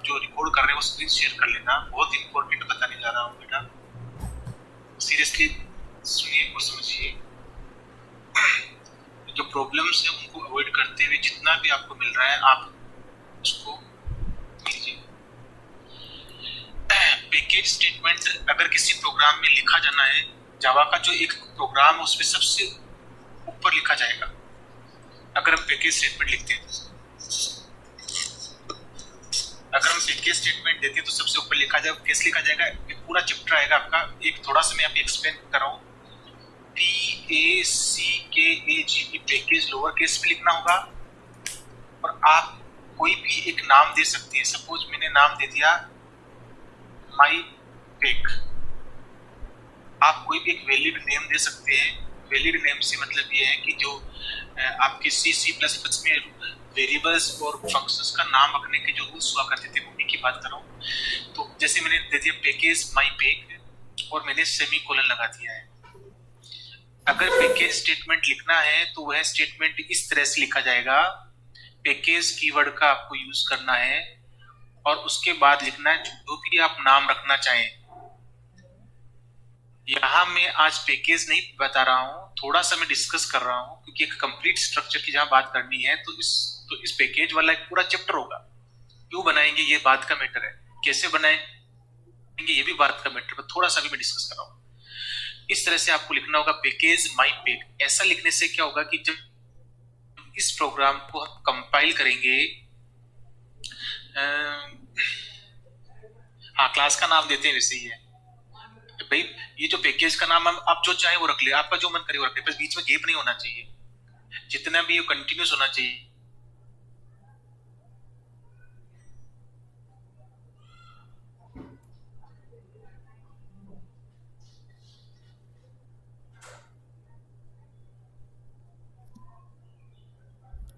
जो रिकॉर्ड कर रहे हैं वो स्क्रीन शेयर कर लेना। बहुत इंपॉर्टेंट बताने जा रहा हूँ बेटा, सीरियसली सुनिए और समझिए। जो प्रॉब्लम्स है उनको अवॉइड करते हुए जितना भी आपको मिल रहा है आप उसको लीजिए। पैकेज स्टेटमेंट अगर किसी प्रोग्राम में लिखा जाना है, जावा का जो एक प्रोग्राम है उसमें सबसे ऊपर लिखा जाएगा। अगर हम पैकेज स्टेटमेंट लिखते हैं, अगर हम पैकेज स्टेटमेंट देते हैं तो सबसे ऊपर लिखा जाएगा। कैसे लिखा जाएगा? एक पूरा चैप्टर आएगा आपका, एक थोड़ा सा मैं अभी एक्सप्लेन कर रहा हूँ। PACKAG पैकेज लोअर केस में लिखना होगा, और आप कोई भी एक नाम दे सकते हैं। सपोज मैंने नाम दे दिया माई पेक, आप कोई भी एक वैलिड नेम दे सकते हैं। वैलिड नेम से मतलब ये है कि जो आपके C++ में वेरिएबल्स और फंक्शंस का नाम रखने के जो रूल्स हुआ करते थे उन्हीं की बात कर रहा हूँ। तो जैसे मैंने दे दिया पैकेज माई पेक और मैंने सेमीकोलन लगा दिया है। अगर पैकेज स्टेटमेंट लिखना है तो वह स्टेटमेंट इस तरह से लिखा जाएगा। पैकेज कीवर्ड का आपको यूज करना है और उसके बाद लिखना है जो भी आप नाम रखना चाहें। यहाँ मैं आज पैकेज नहीं बता रहा हूँ, थोड़ा सा मैं डिस्कस कर रहा हूँ, क्योंकि एक कंप्लीट स्ट्रक्चर की जहां बात करनी है तो इस पैकेज वाला एक पूरा चैप्टर होगा। क्यों बनाएंगे ये बात का मैटर है, कैसे बनाएंगे ये भी बात का मैटर है, थोड़ा सा भी मैं डिस्कस कर रहा हूँ। इस तरह से आपको लिखना होगा पैकेज माई पेक। ऐसा लिखने से क्या होगा कि जब इस प्रोग्राम को हम कंपाइल करेंगे, हाँ क्लास का नाम देते हैं वैसे ही है भाई। ये जो पैकेज का नाम आप जो चाहे वो रख ले, आपका जो मन करे वो रख ले, बस बीच में गैप नहीं होना चाहिए, जितना भी ये कंटिन्यूस होना चाहिए।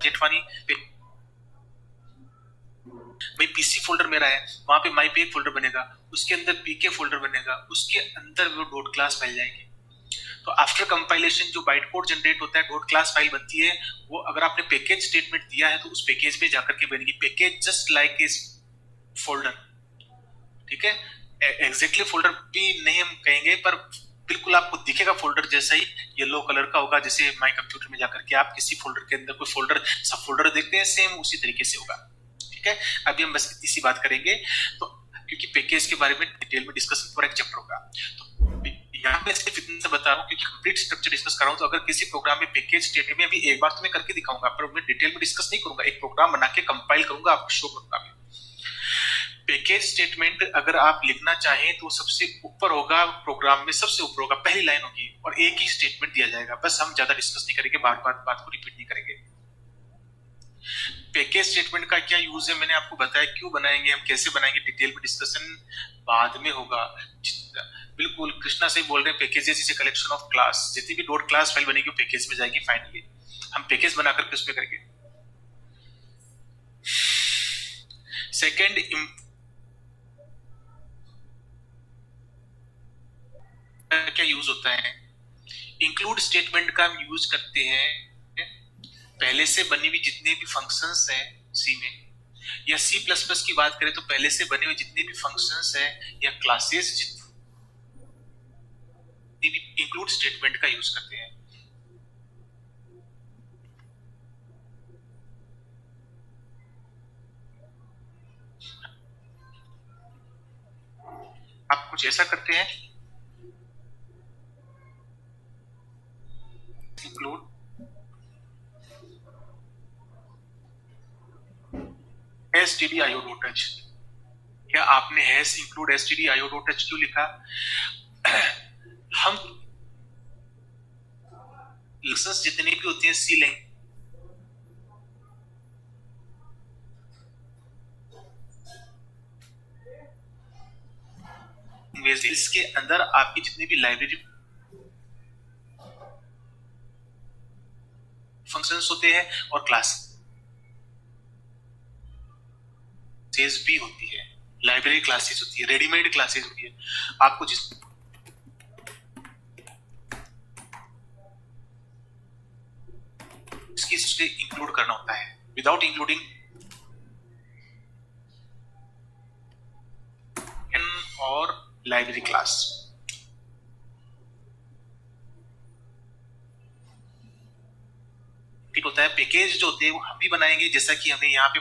जेठवानी भाई पीसी फोल्डर मेरा है, वहां पे माई पेक फोल्डर बनेगा, उसके अंदर पीके फोल्डर बनेगा, उसके अंदर वो डॉट क्लास फाइल जाएगी। तो आफ्टर कंपाइलेशन जो बाइट कोड जनरेट होता है, डॉट क्लास फाइल बनती है, वो अगर आपने पैकेज स्टेटमेंट दिया है तो उस पैकेज में जाकर के बनेगी। Package just like a folder, ठीक है? एग्जैक्टली फोल्डर भी नहीं हम कहेंगे, पर बिल्कुल आपको दिखेगा फोल्डर जैसा ही, येलो कलर का होगा। जैसे माई कंप्यूटर में जाकर के आप किसी फोल्डर के अंदर कोई फोल्डर सब फोल्डर देखते हैं, सेम उसी तरीके से होगा। ठीक है, अभी हम बस इसी बात करेंगे, तो क्योंकि पैकेज के बारे में डिटेल में डिस्कशन पूरा एक चैप्टर होगा। तो यहाँ पे सिर्फ इतना सा बता रहा हूँ क्योंकि कंप्लीट स्ट्रक्चर डिस्कस कर रहा हूँ। तो अगर किसी प्रोग्राम में पैकेज स्टेटमेंट में अभी एक बार तो मैं करके दिखाऊंगा, पर मैं डिटेल में डिस्कस नहीं करूंगा, एक प्रोग्राम बना के कंपाइल करूंगा, आपको शो करूंगा। पैकेज स्टेटमेंट अगर आप लिखना चाहें तो सबसे ऊपर होगा, प्रोग्राम में सबसे ऊपर होगा, पहली लाइन होगी और एक ही स्टेटमेंट दिया जाएगा। बस हम ज्यादा डिस्कस नहीं करेंगे, बार बार बात को रिपीट नहीं करेंगे। पैकेज स्टेटमेंट का क्या यूज है मैंने आपको बताया, क्यों बनाएंगे हम, कैसे बनाएंगे, डिटेल में डिस्कशन बाद में होगा। बिल्कुल कृष्णा से बोल रहे हैं, packages is a collection of class. जितनी भी डॉट क्लास फाइल बनेगी वो पैकेज में जाएगी। फाइनली हम पैकेज बनाकर के उसमें करेंगे। सेकेंड क्या यूज होता है, इंक्लूड स्टेटमेंट का हम यूज करते हैं पहले से बनी हुई जितने भी फंक्शंस हैं सी में, या C++ की बात करें तो पहले से बने हुए जितने भी फंक्शंस हैं या क्लासेस जितनी भी इंक्लूड स्टेटमेंट का यूज करते हैं। आप कुछ ऐसा करते हैं, इंक्लूड stdio.h। क्या आपने हैश इंक्लूड stdio.h क्यों लिखा? हम लैंग्वेजेस जितनी भी होती हैं सी लैंग्वेज, इसके अंदर आपकी जितनी भी लाइब्रेरी फंक्शंस होते हैं और क्लास भी होती है, लाइब्रेरी क्लासेस होती है, रेडीमेड क्लासेस होती है। आपको जिस इसकी इंक्लूड करना होता है, विदाउट इंक्लूडिंग और लाइब्रेरी क्लास। ठीक होता है। पैकेज जो होते हैं वो हम भी बनाएंगे, जैसा कि हमें यहाँ पे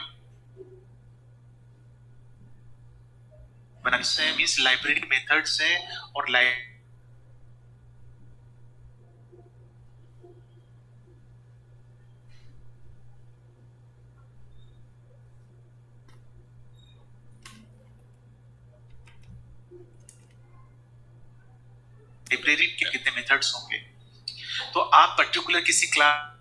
बनाने मीन्स लाइब्रेरी मेथड्स है और लाइब्रेरी के कितने मेथड्स होंगे। तो आप पर्टिकुलर किसी क्लास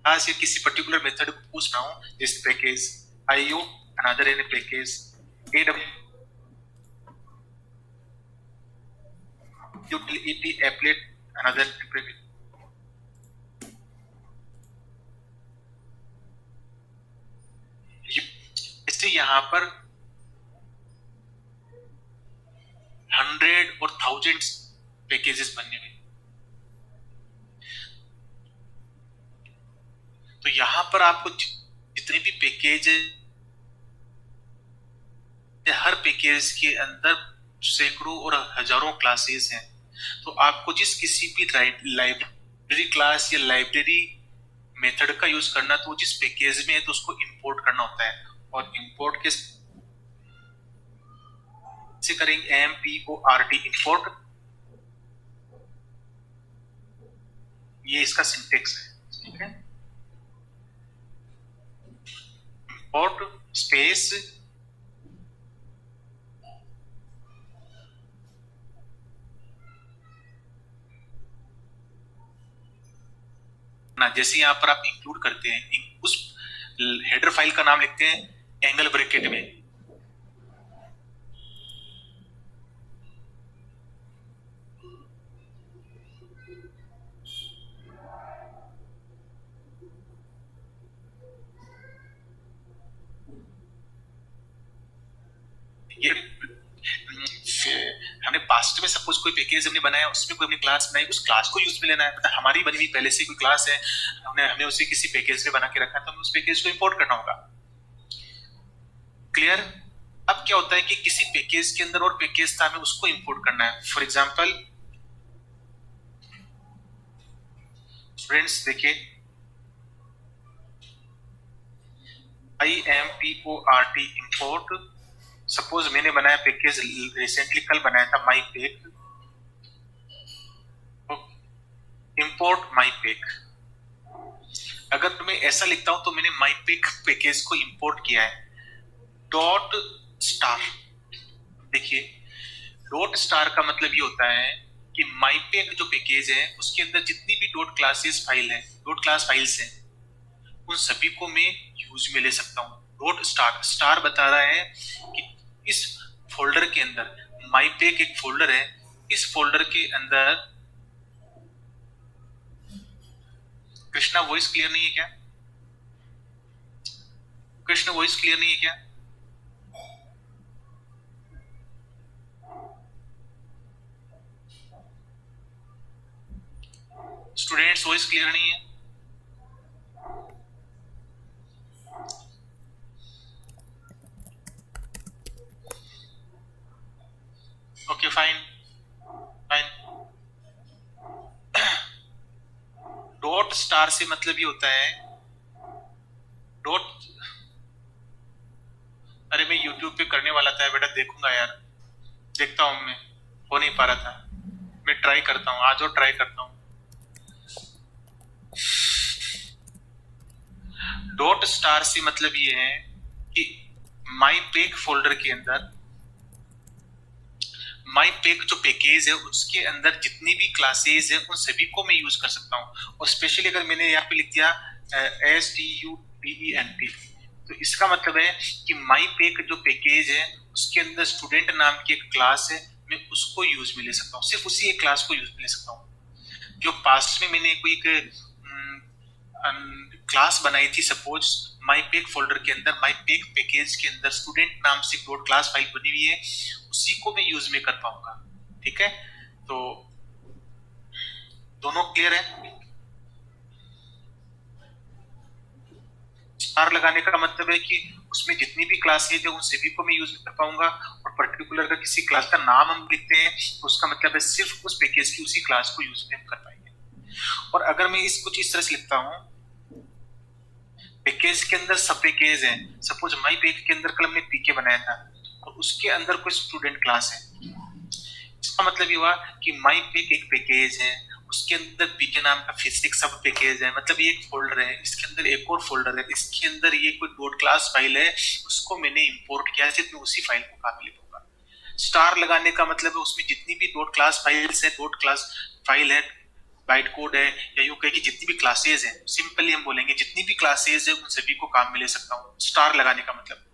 या किसी पर्टिकुलर मेथड को पूछ रहा हूं, जैसे package IO another in package utility applet another package. इससे यहां पर 100 और 1000 पैकेजेस बनने में। तो यहां पर आपको जितने भी पैकेज है, हर पैकेज के अंदर सैकड़ों और हजारों क्लासेस हैं। तो आपको जिस किसी भी लाइब्रेरी क्लास या लाइब्रेरी मेथड का यूज करना, तो जिस पैकेज में है तो उसको इंपोर्ट करना होता है। और इंपोर्ट के से करेंगे import इंपोर्ट। ये इसका सिंटेक्स है, ठीक है। इंपोर्ट स्पेस ना, जैसे यहां पर आप इंक्लूड करते हैं, उस हेडर फाइल का नाम लिखते हैं एंगल ब्रैकेट में। ये हमने पास्ट में सपोज कोई पैकेज हमने बनाया, उसमें कोई हमने क्लास बनाई, उस क्लास को यूज में लेना है। मतलब हमारी बनी हुई पहले से कोई क्लास है, हमने उसे किसी पैकेज में बना के रखा, तो हमें उस पैकेज को इंपोर्ट करना होगा। क्लियर। अब क्या होता है कि किसी पैकेज के अंदर और पैकेज था, हमें उसको इंपोर्ट करना है। फॉर एग्जांपल स्टूडेंट्स देखिए, IMPORT इंपोर्ट। सपोज मैंने बनाया पैकेज, रिसेंटली कल बनाया था माई पैक, इंपोर्ट माई पैक। अगर मैं ऐसा लिखता हूं तो मैंने माई पैक पैकेज को इंपोर्ट किया है। डॉट स्टार, देखिए डॉट स्टार का मतलब ये होता है कि माई पैक जो पैकेज है उसके अंदर जितनी भी डॉट क्लासेस फाइल है, डॉट क्लास फाइल्स हैं, उन सभी को मैं यूज में ले सकता हूं। डॉट स्टार, स्टार बता रहा है कि इस फोल्डर के अंदर माई पैक एक फोल्डर है, इस फोल्डर के अंदर कृष्णा वॉइस क्लियर नहीं है क्या? कृष्ण वॉइस क्लियर नहीं है क्या? स्टूडेंट्स वॉइस क्लियर नहीं है? Okay fine fine. Dot star से मतलब ये होता है डॉट, अरे मैं यूट्यूब पे करने वाला था बेटा, देखूंगा यार, देखता हूं। मैं हो नहीं पा रहा था, मैं ट्राई करता हूँ, आज और ट्राई करता हूँ। डॉट स्टार से मतलब ये है कि माई पैक फोल्डर के अंदर माई पैक जो पैकेज है उसके अंदर जितनी भी क्लासेस है उन सभी को मैं यूज कर सकता हूँ। और स्पेशली अगर मैंने यहाँ पे लिख दिया STUDENT, तो इसका मतलब है कि माई पैक जो पैकेज है उसके अंदर स्टूडेंट नाम की एक क्लास है, मैं उसको यूज में ले सकता हूँ, सिर्फ उसी एक क्लास को यूज में ले सकता हूँ। जो पास्ट में मैंने कोई क्लास बनाई थी, सपोज माई पैक फोल्डर के अंदर माई पैक पैकेज के अंदर स्टूडेंट नाम से डॉट क्लास फाइल बनी हुई है, उसी को मैं यूज में कर पाऊंगा। ठीक है, तो दोनों क्लियर है? स्टार लगाने का मतलब है कि उसमें जितनी भी क्लासेज है उन सभी को मैं यूज कर पाऊंगा, और पर्टिकुलर का किसी क्लास का नाम हम लिखते हैं तो उसका मतलब है सिर्फ उस पैकेज की उसी क्लास को यूज कर पाएंगे। और अगर मैं इस कुछ इस तरह से लिखता हूं, पैकेज के अंदर सब पैकेज है, सपोज माई पैकेज के अंदर कल हमने पीके बनाया था और उसके अंदर कोई स्टूडेंट क्लास है, इसका मतलब ये हुआ कि माई पिक एक पैकेज है, उसके अंदर पीके नाम का फिजिक्स सब पैकेज है, मतलब ये एक फोल्डर है, इसके अंदर एक और फोल्डर है, इसके अंदर ये कोई डॉट क्लास फाइल है, उसको मैंने इंपोर्ट किया है, मैं उसी फाइल को काम ले लूंगा। स्टार लगाने का मतलब है उसमें जितनी भी डॉट क्लास फाइल्स है, डॉट क्लास फाइल है, बाइट कोड है, या यूं कहे कि जितनी भी क्लासेज है, सिंपली हम बोलेंगे जितनी भी क्लासेज है उन सभी को काम में ले सकता हूँ, स्टार लगाने का मतलब।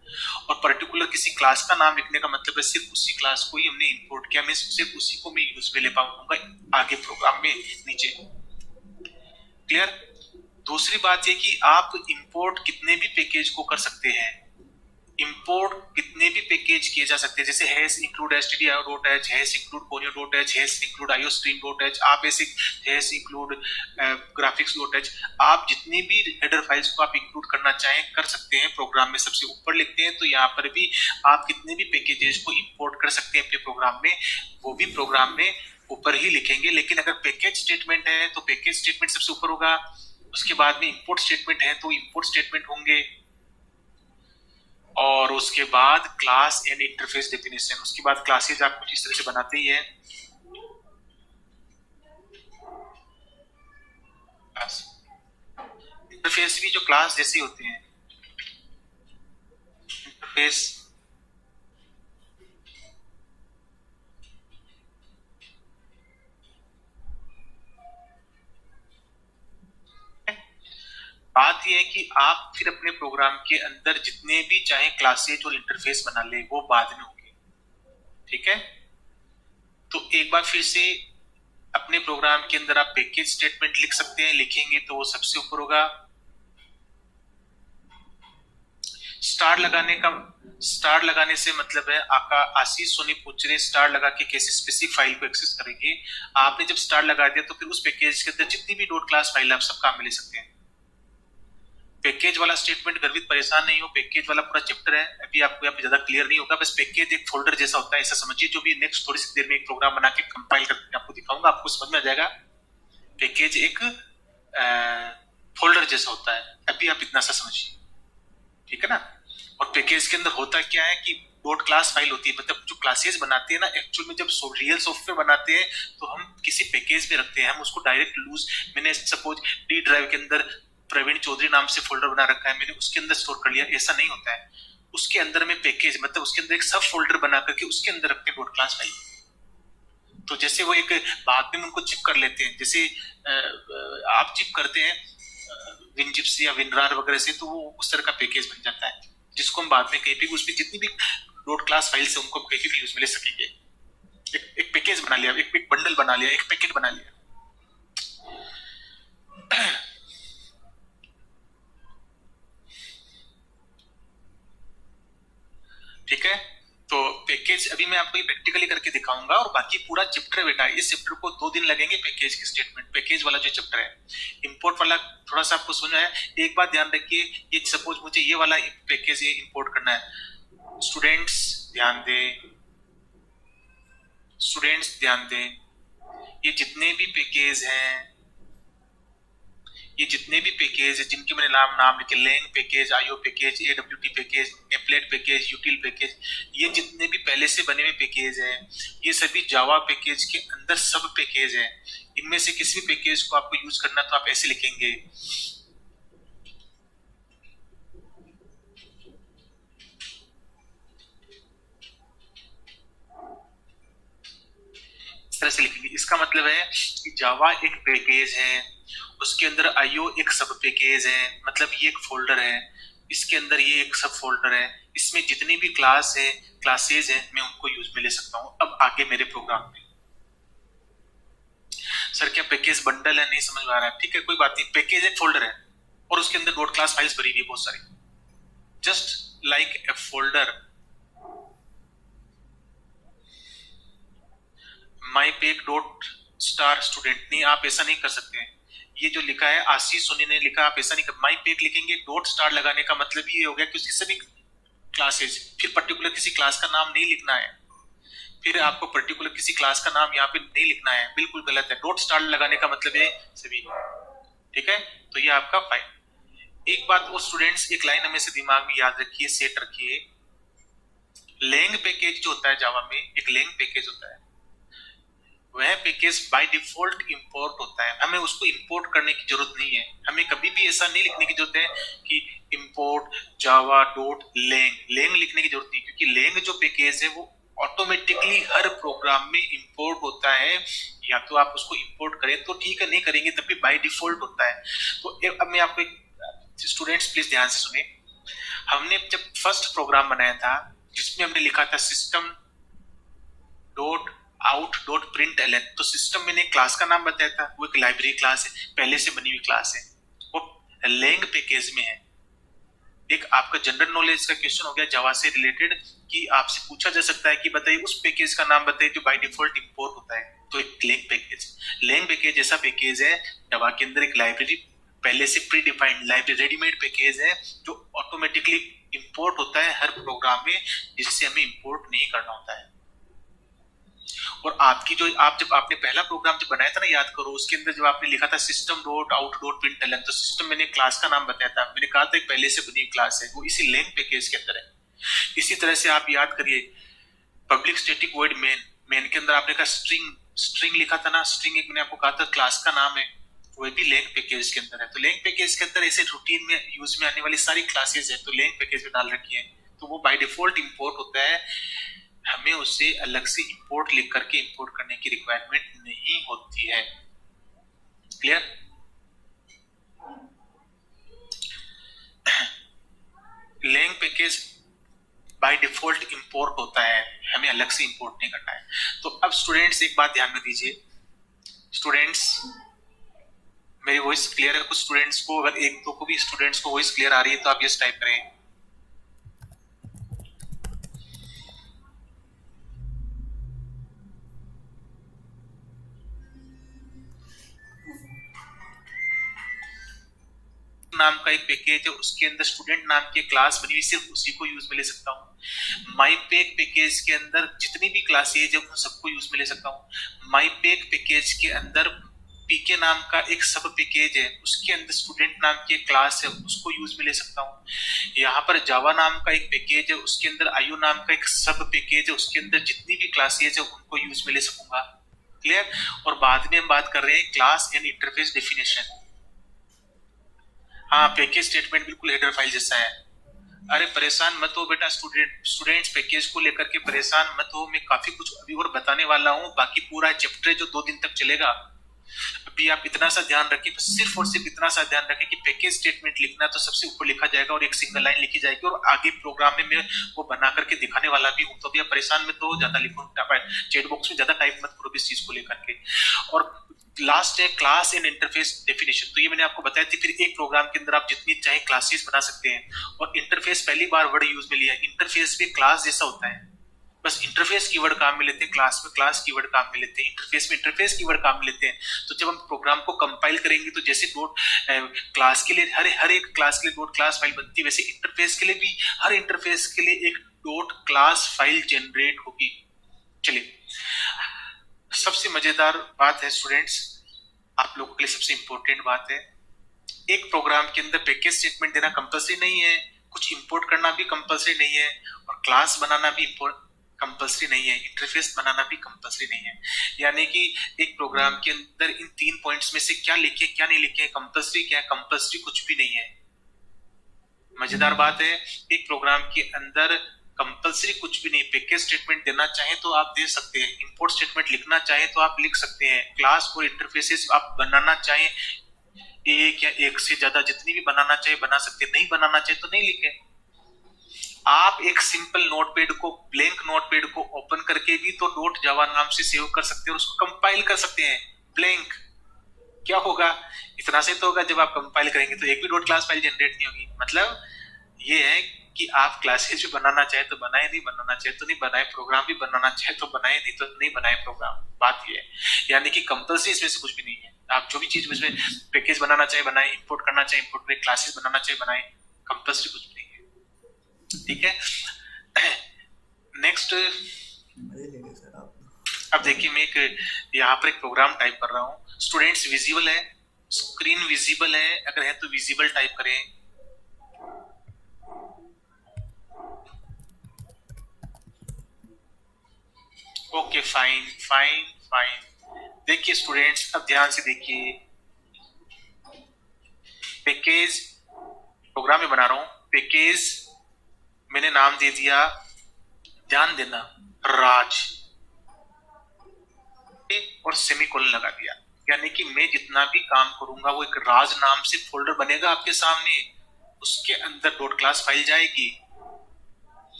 और पर्टिकुलर किसी क्लास का नाम लिखने का मतलब है सिर्फ उसी क्लास को ही हमने इंपोर्ट किया, मैं सिर्फ उसी को मैं यूज में ले पाऊंगा आगे प्रोग्राम में नीचे। क्लियर? दूसरी बात ये कि आप इंपोर्ट कितने भी पैकेज को कर सकते हैं, इंपोर्ट कितने भी पैकेज किए जा सकते हैं, जैसे hash include stdio.h, hash include conio.h, hash include iostream.h, आप ऐसे हैश इंक्लूड graphics.h, आप जितनी भी हेडर फाइल्स को आप इंक्लूड करना चाहें कर सकते हैं। प्रोग्राम में सबसे ऊपर लिखते हैं तो यहाँ पर भी आप कितने भी पैकेजेस को इंपोर्ट कर सकते हैं अपने प्रोग्राम में, वो भी प्रोग्राम में ऊपर ही लिखेंगे। लेकिन अगर पैकेज स्टेटमेंट है तो पैकेज स्टेटमेंट सबसे ऊपर होगा, उसके बाद में इंपोर्ट स्टेटमेंट है तो इंपोर्ट स्टेटमेंट होंगे, और उसके बाद क्लास एंड इंटरफेस डेफिनेशन, उसके बाद क्लासेज आप कुछ इस तरह से बनाते ही है। इंटरफेस भी जो क्लास जैसे होते हैं, इंटरफेस बात यह है कि आप फिर अपने प्रोग्राम के अंदर जितने भी चाहे क्लासेज और इंटरफेस बना ले वो बाद में होंगे। ठीक है, तो एक बार फिर से अपने प्रोग्राम के अंदर आप पैकेज स्टेटमेंट लिख सकते हैं, लिखेंगे तो वो सबसे ऊपर होगा। स्टार लगाने से मतलब है आपका आशीष सोनी पूछ रहे स्टार लगा के कैसे स्पेसिफिक फाइल को एक्सेस करेंगे। आपने जब स्टार लगा दिया तो फिर उस पैकेज के अंदर जितनी भी डॉट क्लास फाइल आप सब काम में ले सकते हैं। पैकेज वाला स्टेटमेंट गर्वित परेशान नहीं हो, पैकेज वाला पूरा चैप्टर है, अभी आपको यहाँ पे ज्यादा क्लियर नहीं होगा। बस पैकेज एक फोल्डर जैसा होता है ऐसा समझिए, जो भी नेक्स्ट थोड़ी सी देर में एक प्रोग्राम बना के कंपाइल करके आपको दिखाऊंगा, आपको समझ में आ जाएगा। पैकेज एक फोल्डर जैसा होता है, अभी आप इतना सा समझिए, ठीक है ना। और पैकेज के अंदर होता क्या है कि डॉट क्लास फाइल होती है, मतलब जो क्लासेस बनाते हैं ना, एक्चुअल में जब रियल सॉफ्टवेयर बनाते हैं तो हम किसी पैकेज में रखते हैं, हम उसको डायरेक्ट लूज, मैंने सपोज डी ड्राइव के अंदर प्रवीण चौधरी नाम से फोल्डर बना रखा है, मैंने उसके अंदर स्टोर कर लिया, ऐसा नहीं होता है। उसके अंदर में पैकेज मतलब उसके अंदर एक सब फोल्डर बना करके उसके अंदर रखते हैं डॉट क्लास फाइल। तो जैसे वो एक बाद में उनको चिप कर लेते हैं, जैसे आप चिप करते हैं विनजिप से या विनरार वगैरह से, तो वो उस तरह का पैकेज बन जाता है जिसको हम बाद में कहीं भी उसमें जितनी भी डॉट क्लास फाइल से उनको कहीं भी यूज में ले सकेंगे। एक पैकेज बना लिया, एक बंडल बना लिया, एक पैकेट बना लिया। ठीक है, तो पैकेज अभी मैं आपको ये प्रैक्टिकली करके दिखाऊंगा, और बाकी पूरा चैप्टर बेटा इस चैप्टर को 2 दिन लगेंगे पैकेज की स्टेटमेंट, पैकेज वाला जो चैप्टर है। इंपोर्ट वाला थोड़ा सा आपको सुना है, एक बात ध्यान रखिए, ये सपोज मुझे ये वाला पैकेज ये इंपोर्ट करना है, स्टूडेंट्स ध्यान दें, स्टूडेंट्स ध्यान दें, ये जितने भी पैकेज हैं, ये जितने भी पैकेज है जिनके मैंने नाम लिखे, lang package, IO package, AWT package, applet package, util package, ये जितने भी पहले से बने हुए पैकेज हैं, ये सभी जावा पैकेज के अंदर सब पैकेज हैं। इनमें से किसी भी पैकेज को आपको यूज करना तो आप ऐसे लिखेंगे, इस तरह से लिखेंगे। इसका मतलब है कि जावा एक पैकेज है, उसके अंदर आईओ एक सब पैकेज है, मतलब ये एक फोल्डर है, इसके अंदर ये एक सब फोल्डर है, इसमें जितनी भी क्लास है क्लासेज है मैं उनको यूज में ले सकता हूं। अब आगे मेरे प्रोग्राम में, सर क्या पैकेज बंडल है, नहीं समझ में आ रहा है, ठीक है कोई बात नहीं, पैकेज एक फोल्डर है और उसके अंदर डॉट क्लास फाइल्स भरी हुई है बहुत सारी, just like a folder. My pack dot star student, नहीं आप ऐसा नहीं कर सकते हैं। ये जो लिखा है आशीष सोनी ने लिखा, आप ऐसा नहीं कर, माई पेक लिखेंगे डॉट स्टार लगाने का मतलब ये हो गया कि उसकी सभी क्लासेस, फिर पर्टिकुलर किसी क्लास का नाम नहीं लिखना है, फिर आपको पर्टिकुलर किसी क्लास का नाम यहाँ पे नहीं लिखना है, बिल्कुल गलत है। डॉट स्टार लगाने का मतलब है सभी, ठीक है। तो ये आपका फाइल। एक बात वो स्टूडेंट्स, एक लाइन हमेशा दिमाग में याद रखिए, सेट रखिए, लेंग पैकेज जो होता है जावा में, एक लेंग पैकेज होता है, वह पैकेज बाय डिफॉल्ट इंपोर्ट होता है, हमें उसको इंपोर्ट करने की जरूरत नहीं है। हमें कभी भी ऐसा नहीं लिखने की जरूरत है कि import Java dot lang, lang लिखने की जरूरत नहीं, क्योंकि लेंग जो पैकेज है वो ऑटोमेटिकली हर प्रोग्राम में इंपोर्ट होता है। या तो आप उसको इंपोर्ट करें तो ठीक है, नहीं करेंगे तब भी बाय डिफॉल्ट होता है। तो अब मैं आपको, स्टूडेंट्स प्लीज ध्यान से सुने, हमने जब फर्स्ट प्रोग्राम बनाया था जिसमें हमने लिखा था system dot out dot print L, तो सिस्टम मैंने क्लास का नाम बताया था, वो एक लाइब्रेरी क्लास है, पहले से बनी हुई क्लास है, वो लेंग पैकेज में है। एक आपका जनरल नॉलेज का क्वेश्चन हो गया जावा से रिलेटेड, कि आपसे पूछा जा सकता है कि बताइए उस पैकेज का नाम बताइए जो बाय डिफॉल्ट इंपोर्ट होता है, तो एक लेंग पैकेज। लेंग पैकेज ऐसा पैकेज है जावा के अंदर, एक लाइब्रेरी पहले से pre defined library readymade package है जो ऑटोमेटिकली इंपोर्ट होता है हर प्रोग्राम में, जिससे हमें इंपोर्ट नहीं करना होता है। और आपकी जो जब आपने पहला प्रोग्राम जब बनाया था ना, याद करो, उसके अंदर जब आपने लिखा था system dot out dot println, तो सिस्टम मैंने क्लास का नाम बताया था, मैंने कहा था एक पहले से बनी हुई क्लास है, वो इसी लेंग पैकेज के अंदर है। इसी तरह से आप याद करिए public static void main, main के अंदर आपने कहा स्ट्रिंग, स्ट्रिंग लिखा था ना, स्ट्रिंग एक मैंने आपको कहा था क्लास का नाम है, वो भी लेंग पैकेज के अंदर है। तो लेंग पैकेज के अंदर ऐसे रूटीन में यूज में आने वाली सारी क्लासेस है, तो लेंग पैकेज में डाल रखी है, तो वो बाय डिफॉल्ट इंपोर्ट होता है, हमें उससे अलग से इंपोर्ट लिख करके इंपोर्ट करने की रिक्वायरमेंट नहीं होती है। Clear? Lang package by default import होता है, हमें अलग से इंपोर्ट नहीं करना है। तो अब स्टूडेंट्स एक बात ध्यान में दीजिए, स्टूडेंट्स मेरी वॉइस क्लियर है? कुछ स्टूडेंट्स को, अगर एक दो को भी स्टूडेंट्स को वॉइस क्लियर आ रही है तो आप यस टाइप करें। नाम का एक पैकेज है, उसके अंदर स्टूडेंट नाम की क्लास बनी हुई, सिर्फ उसी को यूज में ले सकता हूँ। माई पेक पैकेज के अंदर जितनी भी क्लासेज है उन सबको यूज में ले सकता हूँ। माई पेक पैकेज के अंदर पीके नाम का एक सब पैकेज है, उसके अंदर स्टूडेंट नाम की क्लास है, उसको यूज में ले सकता हूँ। यहाँ पर जावा नाम का एक पैकेज है, उसके अंदर आयु नाम का एक सब पैकेज है, उसके अंदर जितनी भी क्लासेज है उनको यूज में ले सकूंगा। क्लियर? और बाद में हम बात कर रहे हैं क्लास एंड इंटरफेस डेफिनेशन। हाँ, पैकेज स्टेटमेंट बिल्कुल हेडर फाइल जैसा है। अरे परेशान मत हो बेटा, स्टूडेंट्स पैकेज को लेकर के परेशान मत हो, मैं काफी कुछ अभी और बताने वाला हूँ, बाकी पूरा चैप्टर जो 2 दिन तक चलेगा। अभी आप इतना सा ध्यान रखिए, सिर्फ और सिर्फ इतना सा ध्यान रखें कि पैकेज स्टेटमेंट लिखना तो सबसे ऊपर लिखा जाएगा और एक सिंगल लाइन लिखी जाएगी, और आगे प्रोग्राम में मैं वो बना करके दिखाने वाला भी हूँ। तो अभी आप परेशान मत हो, ज्यादा लिखो, चैट बॉक्स में ज्यादा टाइप मत करो इस चीज को लेकर के। और लास्ट है क्लास एंड इंटरफेस डेफिनेशन, तो ये मैंने आपको बताया थी। फिर एक प्रोग्राम के अंदर आप जितनी चाहे क्लासेस बना सकते हैं, और इंटरफेस पहली बार वर्ड यूज में लिया है। इंटरफेस भी क्लास जैसा होता है, बस इंटरफेस कीवर्ड काम में लेते हैं, क्लास में क्लास कीवर्ड काम में लेते हैं, इंटरफेस में इंटरफेस कीवर्ड काम में लेते हैं। तो जब हम प्रोग्राम को कंपाइल करेंगे तो जैसे डॉट क्लास के लिए हर एक क्लास के लिए डॉट क्लास फाइल बनती है, वैसे इंटरफेस के लिए भी हर इंटरफेस के लिए एक डॉट क्लास फाइल जनरेट होगी। चलिए, सबसे मजेदार बात है स्टूडेंट्स, आप लोगों के लिए सबसे इंपॉर्टेंट बात है, एक प्रोग्राम के अंदर पैकेज स्टेटमेंट देना कंपल्सरी नहीं है, कुछ इंपोर्ट करना भी कंपल्सरी नहीं है, और क्लास बनाना भी कंपल्सरी नहीं है, इंटरफेस बनाना भी कंपल्सरी नहीं है। यानी कि एक प्रोग्राम के अंदर इन 3 पॉइंट्स में से क्या लिखे क्या नहीं लिखे, कंपल्सरी क्या है, कंपल्सरी कुछ भी नहीं है। मजेदार बात है, एक प्रोग्राम के अंदर कंपल्सरी कुछ भी नहीं। पैकेज स्टेटमेंट देना चाहे तो आप दे सकते हैं, इंपोर्ट स्टेटमेंट लिखना चाहे तो आप लिख सकते हैं, क्लास और इंटरफेसेस आप बनाना चाहे एक या एक से ज्यादा जितनी भी बनाना चाहे बना सकते हैं, नहीं बनाना चाहे तो नहीं लिखे। आप एक सिंपल नोटपैड को, ब्लैंक नोटपैड को ओपन करके भी तो डॉट जावा नाम से सेव कर सकते हैं और उसको कंपाइल कर सकते हैं। ब्लैंक क्या होगा, इतना से तो होगा, जब आप कंपाइल करेंगे तो एक भी डॉट क्लास फाइल जनरेट नहीं होगी। मतलब ये है कि आप क्लासेज भी बनाना चाहे तो बनाए, नहीं बनाना चाहे तो नहीं बनाए, प्रोग्राम भी बनाना चाहे तो बनाए, नहीं तो नहीं बनाए प्रोग्राम। बात ये है, यानी कि कंपल्सरी इसमें से कुछ भी नहीं है। आप जो भी चीज इसमें पैकेज बनाना चाहे बनाए, इंपोर्ट करना चाहे इंपोर्ट करें, क्लासेस बनाना चाहे बनाए, कंपल्सरी कुछ भी नहीं है। ठीक है, नेक्स्ट। अब देखिए मैं एक यहाँ पर एक प्रोग्राम टाइप कर रहा हूँ। स्टूडेंट्स विजिबल है, स्क्रीन विजिबल है, अगर है तो विजिबल टाइप करें। Okay fine fine fine. देखिए स्टूडेंट्स अब ध्यान से देखिए, पैकेज प्रोग्राम में बना रहा हूं, पैकेज मैंने नाम दे दिया, ध्यान देना, राज, और सेमीकोलन लगा दिया। यानी कि मैं जितना भी काम करूंगा वो एक राज नाम से फोल्डर बनेगा आपके सामने, उसके अंदर डॉट क्लास फाइल जाएगी।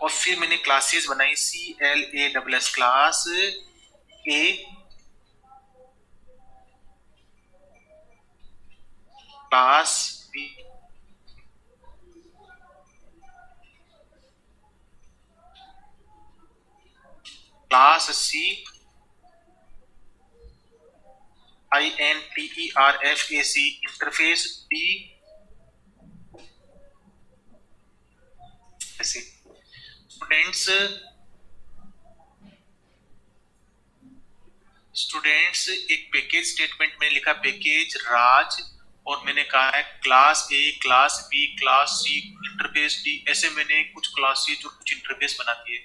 और फिर मैंने क्लासेस बनाई, CLASS class A, class B, class C, INTERFAC interface D, ऐसे। स्टूडेंट्स एक पैकेज स्टेटमेंट में लिखा पैकेज राज, और मैंने कहा है class A, class B, class C, interface D, ऐसे मैंने कुछ क्लासेस और कुछ इंटरफेस बना दिए।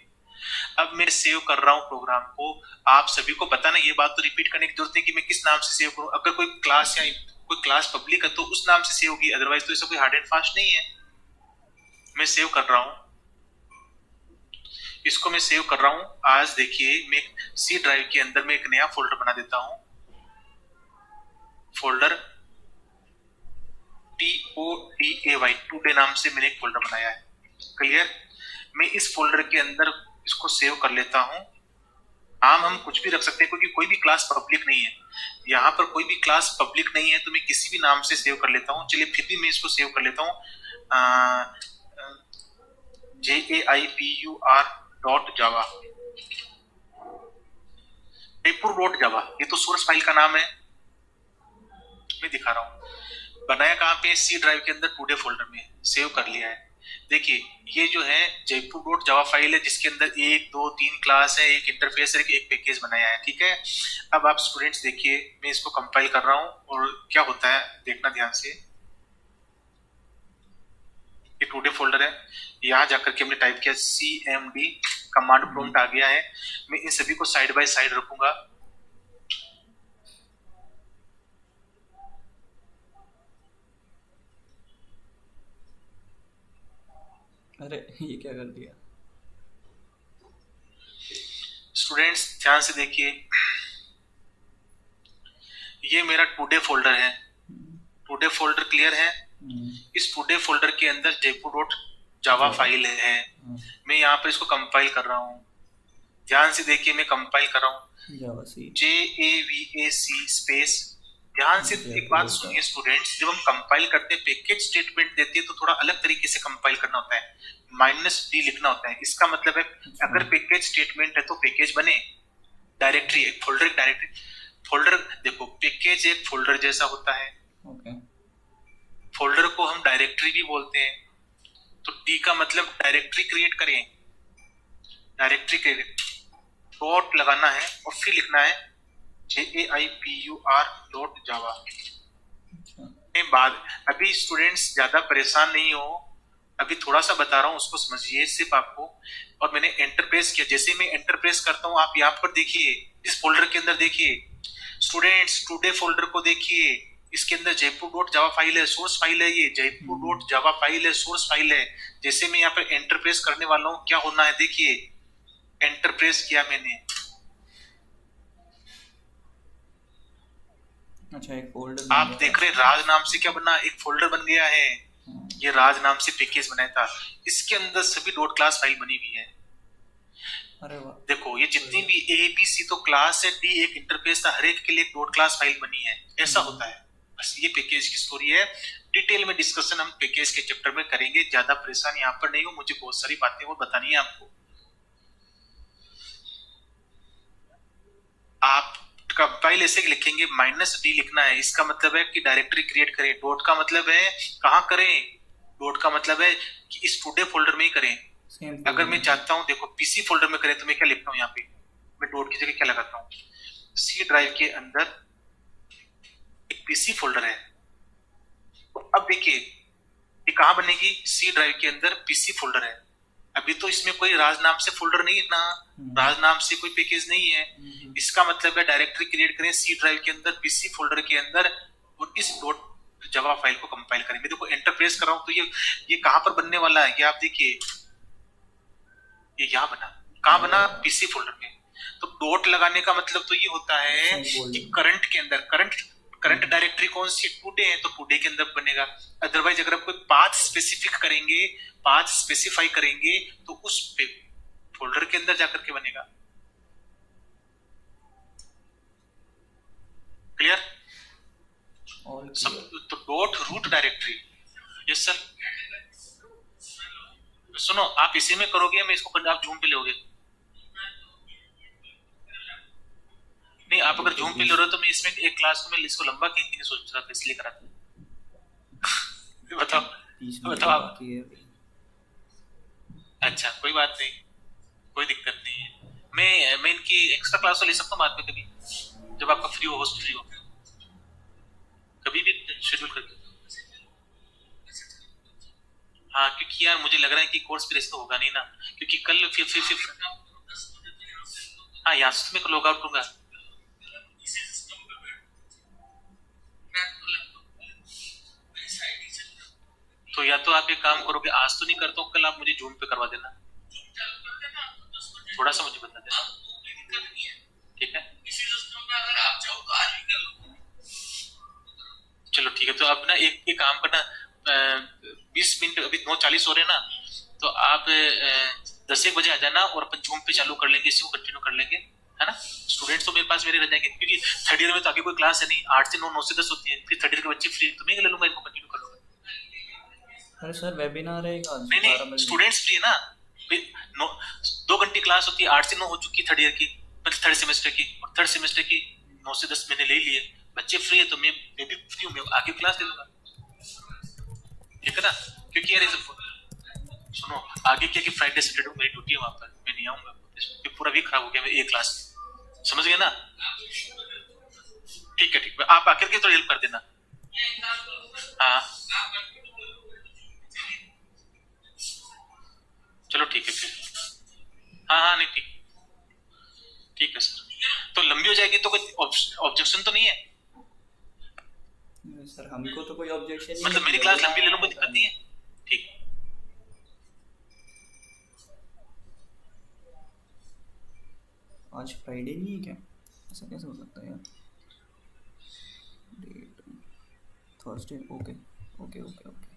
अब मैं सेव कर रहा हूं प्रोग्राम को। आप सभी को पता ना, ये बात तो रिपीट करने की जरूरत नहीं कि मैं किस नाम से सेव करूं। अगर कोई क्लास या कोई क्लास पब्लिक है तो उस नाम से सेव होगी, अदरवाइज तो ऐसा कोई हार्ड एंड फास्ट नहीं है। मैं सेव कर रहा हूं, इसको मैं सेव कर रहा हूं। आज देखिए मैं सी ड्राइव के अंदर में एक नया फोल्डर बना देता हूं, फोल्डर TODAY, टुडे नाम से मैंने एक फोल्डर बनाया है। क्लियर? मैं इस फोल्डर के अंदर इसको सेव कर लेता हूं। हम कुछ भी रख सकते हैं क्योंकि कोई भी क्लास पब्लिक नहीं है, यहाँ पर कोई भी क्लास पब्लिक नहीं है, तो मैं किसी भी नाम से सेव कर लेता हूँ। चलिए फिर भी मैं इसको सेव कर लेता हूँ, JAIPUR.java, jaypur.java, ये तो सोर्स फाइल का नाम है। मैं दिखा रहा हूँ बनाया कहाँ पे, सी ड्राइव के अंदर टुडे फोल्डर में सेव कर लिया है। देखिए ये जो है जयपुर.जावा फाइल है, जिसके अंदर 1 2 3 क्लास है, एक इंटरफेस है, एक पैकेज बनाया है। ठीक है, अब आप स्टूडेंट्स देखिए मैं इसको कंपाइल कर रहा हूँ और क्या होता है देखना ध्यान से। ये टुडे फोल्डर है, यहाँ जाकर के हमने टाइप किया CMD, कमांड प्रॉम्प्ट आ गया है। मैं इन सभी को साइड बाय साइड रखूंगा। अरे ये क्या कर दिया? स्टूडेंट्स ध्यान से देखिए, ये मेरा टुडे फोल्डर है, टुडे फोल्डर क्लियर है। इस टुडे फोल्डर के अंदर jaypur.java फाइल है। मैं यहाँ पर इसको कंपाइल कर रहा हूँ, ध्यान से देखिए मैं कंपाइल कर रहा हूँ, JAVAC स्पेस। ध्यान से एक बात सुनिए स्टूडेंट्स, जब हम कंपाइल करते हैं पैकेज स्टेटमेंट देती है तो थोड़ा अलग तरीके से कंपाइल करना होता है, -d लिखना होता है। इसका मतलब है अगर पैकेज स्टेटमेंट है तो पैकेज बने, डायरेक्टरी एक फोल्डर, एक डायरेक्टरी फोल्डर। देखो पैकेज एक फोल्डर जैसा होता है, फोल्डर को हम डायरेक्टरी भी बोलते हैं। तो डी का मतलब डायरेक्टरी क्रिएट करें, डायरेक्टरी क्रिएट, डॉट लगाना है और फिर लिखना है JAIPUR.java। बाद अभी स्टूडेंट्स ज्यादा परेशान नहीं हो, अभी थोड़ा सा बता रहा हूँ उसको समझिए सिर्फ आपको। और मैंने एंटर प्रेस किया, जैसे मैं एंटर प्रेस करता हूँ आप यहाँ पर देखिए, इस फोल्डर के अंदर देखिए स्टूडेंट्स, टुडे फोल्डर को देखिए, इसके अंदर jaypur.java फाइल है, सोर्स फाइल है, ये jaypur.java फाइल है, सोर्स फाइल है। जैसे मैं यहाँ पर एंटर प्रेस करने वाला हूँ क्या होना है देखिए, एंटर प्रेस किया मैंने, अच्छा एक फोल्डर आप देख रहे राज नाम से क्या बना, एक फोल्डर बन गया है। ये राज नाम से पैकेज बनाया था, इसके अंदर सभी डॉट क्लास फाइल बनी हुई है। अरे वाह, देखो ये जितनी भी ABC तो क्लास है, D एक इंटरफेस था, हर एक के लिए डॉट क्लास फाइल बनी है। ऐसा होता है, बस ये पैकेज की स्टोरी है। डिटेल में डिस्कशन हम पैकेज के चैप्टर में करेंगे, ज्यादा परेशान यहाँ पर नहीं हो, मुझे बहुत सारी बातें वो बतानी है आपको। आप कंपाइल ऐसे लिखेंगे, -d लिखना है, इसका मतलब है कि डायरेक्टरी क्रिएट करें। डॉट का मतलब है कहाँ करें, डॉट का मतलब है कि इस टुडे फोल्डर में ही करें। अगर मैं चाहता हूं देखो पीसी फोल्डर में करें तो मैं क्या लिखता हूँ यहाँ पे, मैं डॉट की जगह क्या लगाता हूँ, सी ड्राइव के अंदर एक पीसी फोल्डर है। अब देखिए ये कहाँ बनेगी, सी ड्राइव के अंदर पीसी फोल्डर है। अभी तो इसमें कोई राज नाम से फोल्डर नहीं है ना, राज नाम से कोई पैकेज नहीं है। इसका मतलब है डायरेक्टरी क्रिएट करें सी ड्राइव के अंदर पीसी फोल्डर के अंदर, और इस डॉट जावा फाइल को कंपाइल करेंगे। देखो एंटर प्रेस कर रहा हूं तो ये कहां पर बनने वाला है, ये आप देखिए, ये यहां बना, कहां बना, पीसी फोल्डर में। तो डॉट लगाने का मतलब तो ये होता है कि करंट के अंदर, करंट डायरेक्टरी कौन सी, टुडे है तो टुडे के अंदर बनेगा। अदरवाइज अगर आप कोई पाथ स्पेसिफिक करेंगे, पाथ स्पेसिफाई करेंगे तो उस फोल्डर के अंदर जाकर के बनेगा। क्लियर? तो dot root directory, yes sir. सुनो आप इसी में करोगे, मैं इसको आप जूम पे लोगे नहीं, आप अगर जूम पे ले रहे हो तो मैं इसमें एक क्लास को मैं इसको लंबा खींचने की सोच रहा था, इसलिए करा था। बताओ आप। अच्छा कोई बात नहीं, कोई दिक्कत नहीं है, मैं इनकी एक्स्ट्रा क्लास तो ले सकता हूँ बाद में कभी, जब आपका फ्री हो, होस्ट फ्री हो, कभी भी शेड्यूल करके। हाँ क्योंकि यार मुझे लग रहा है कि कोर्स पे तो होगा नहीं ना, क्योंकि कल फिर हाँ यहाँ से मैं लॉग आउट दूंगा। तो या तो आप एक काम करोगे, आज तो नहीं करता हूँ, कल आप मुझे जूम पे करवा देना, थोड़ा सा मुझे बता देना, ठीक है? चलो ठीक है, तो आप ना एक काम करना, 20 मिनट, अभी 9:40 हो रहे हैं ना, तो आप 10-1 बजे आ जाना और अपन जूम पे चालू कर लेंगे, इसी को कंटिन्यू कर लेंगे, है ना? स्टूडेंट्स तो मेरे पास मेरे रह जाएंगे, क्योंकि थर्ड ईयर में तो आगे कोई क्लास है नहीं, 8 से 9, 9 से 10 होती है, फिर थर्ड ईयर के बच्चे फ्री, तो मैं ले लूंगा, इनको कंटिन्यू कर लूंगा। अरे सर वेबिनार रहेगा नहीं स्टूडेंट्स फ्री है ना, 2 घंटे क्लास होती है, 8 से 9 हो चुकी थर्ड ईयर की, थर्ड सेमेस्टर की, और थर्ड सेमेस्टर की 9 से 10 मैंने ले लिए, बच्चे फ्री है तो मैं भी फ्री हूँ, मैं आगे क्लास ले लूंगा, ठीक है ना? क्योंकि यार सुनो आगे क्या कि फ्राइडे सैटरडे मेरी ड्यूटी है, वहां पर मैं नहीं आऊंगा, पूरा वीक खराब हो गया एक क्लास, समझ गए ना? ठीक है आप आकर के तो हेल्प कर देना। हाँ चलो ठीक है फिर, हाँ नहीं ठीक है सर। तो लंबी हो जाएगी तो कोई ऑब्जेक्शन तो नहीं है? सर हमको तो कोई ऑब्जेक्शन नहीं, मतलब मेरी क्लास लंबी ले लूं, कोई दिक्कत नहीं है, ठीक। आज फ्राइडे नहीं है क्या, ऐसा कैसे हो सकता है यार? Date Thursday, okay okay okay okay.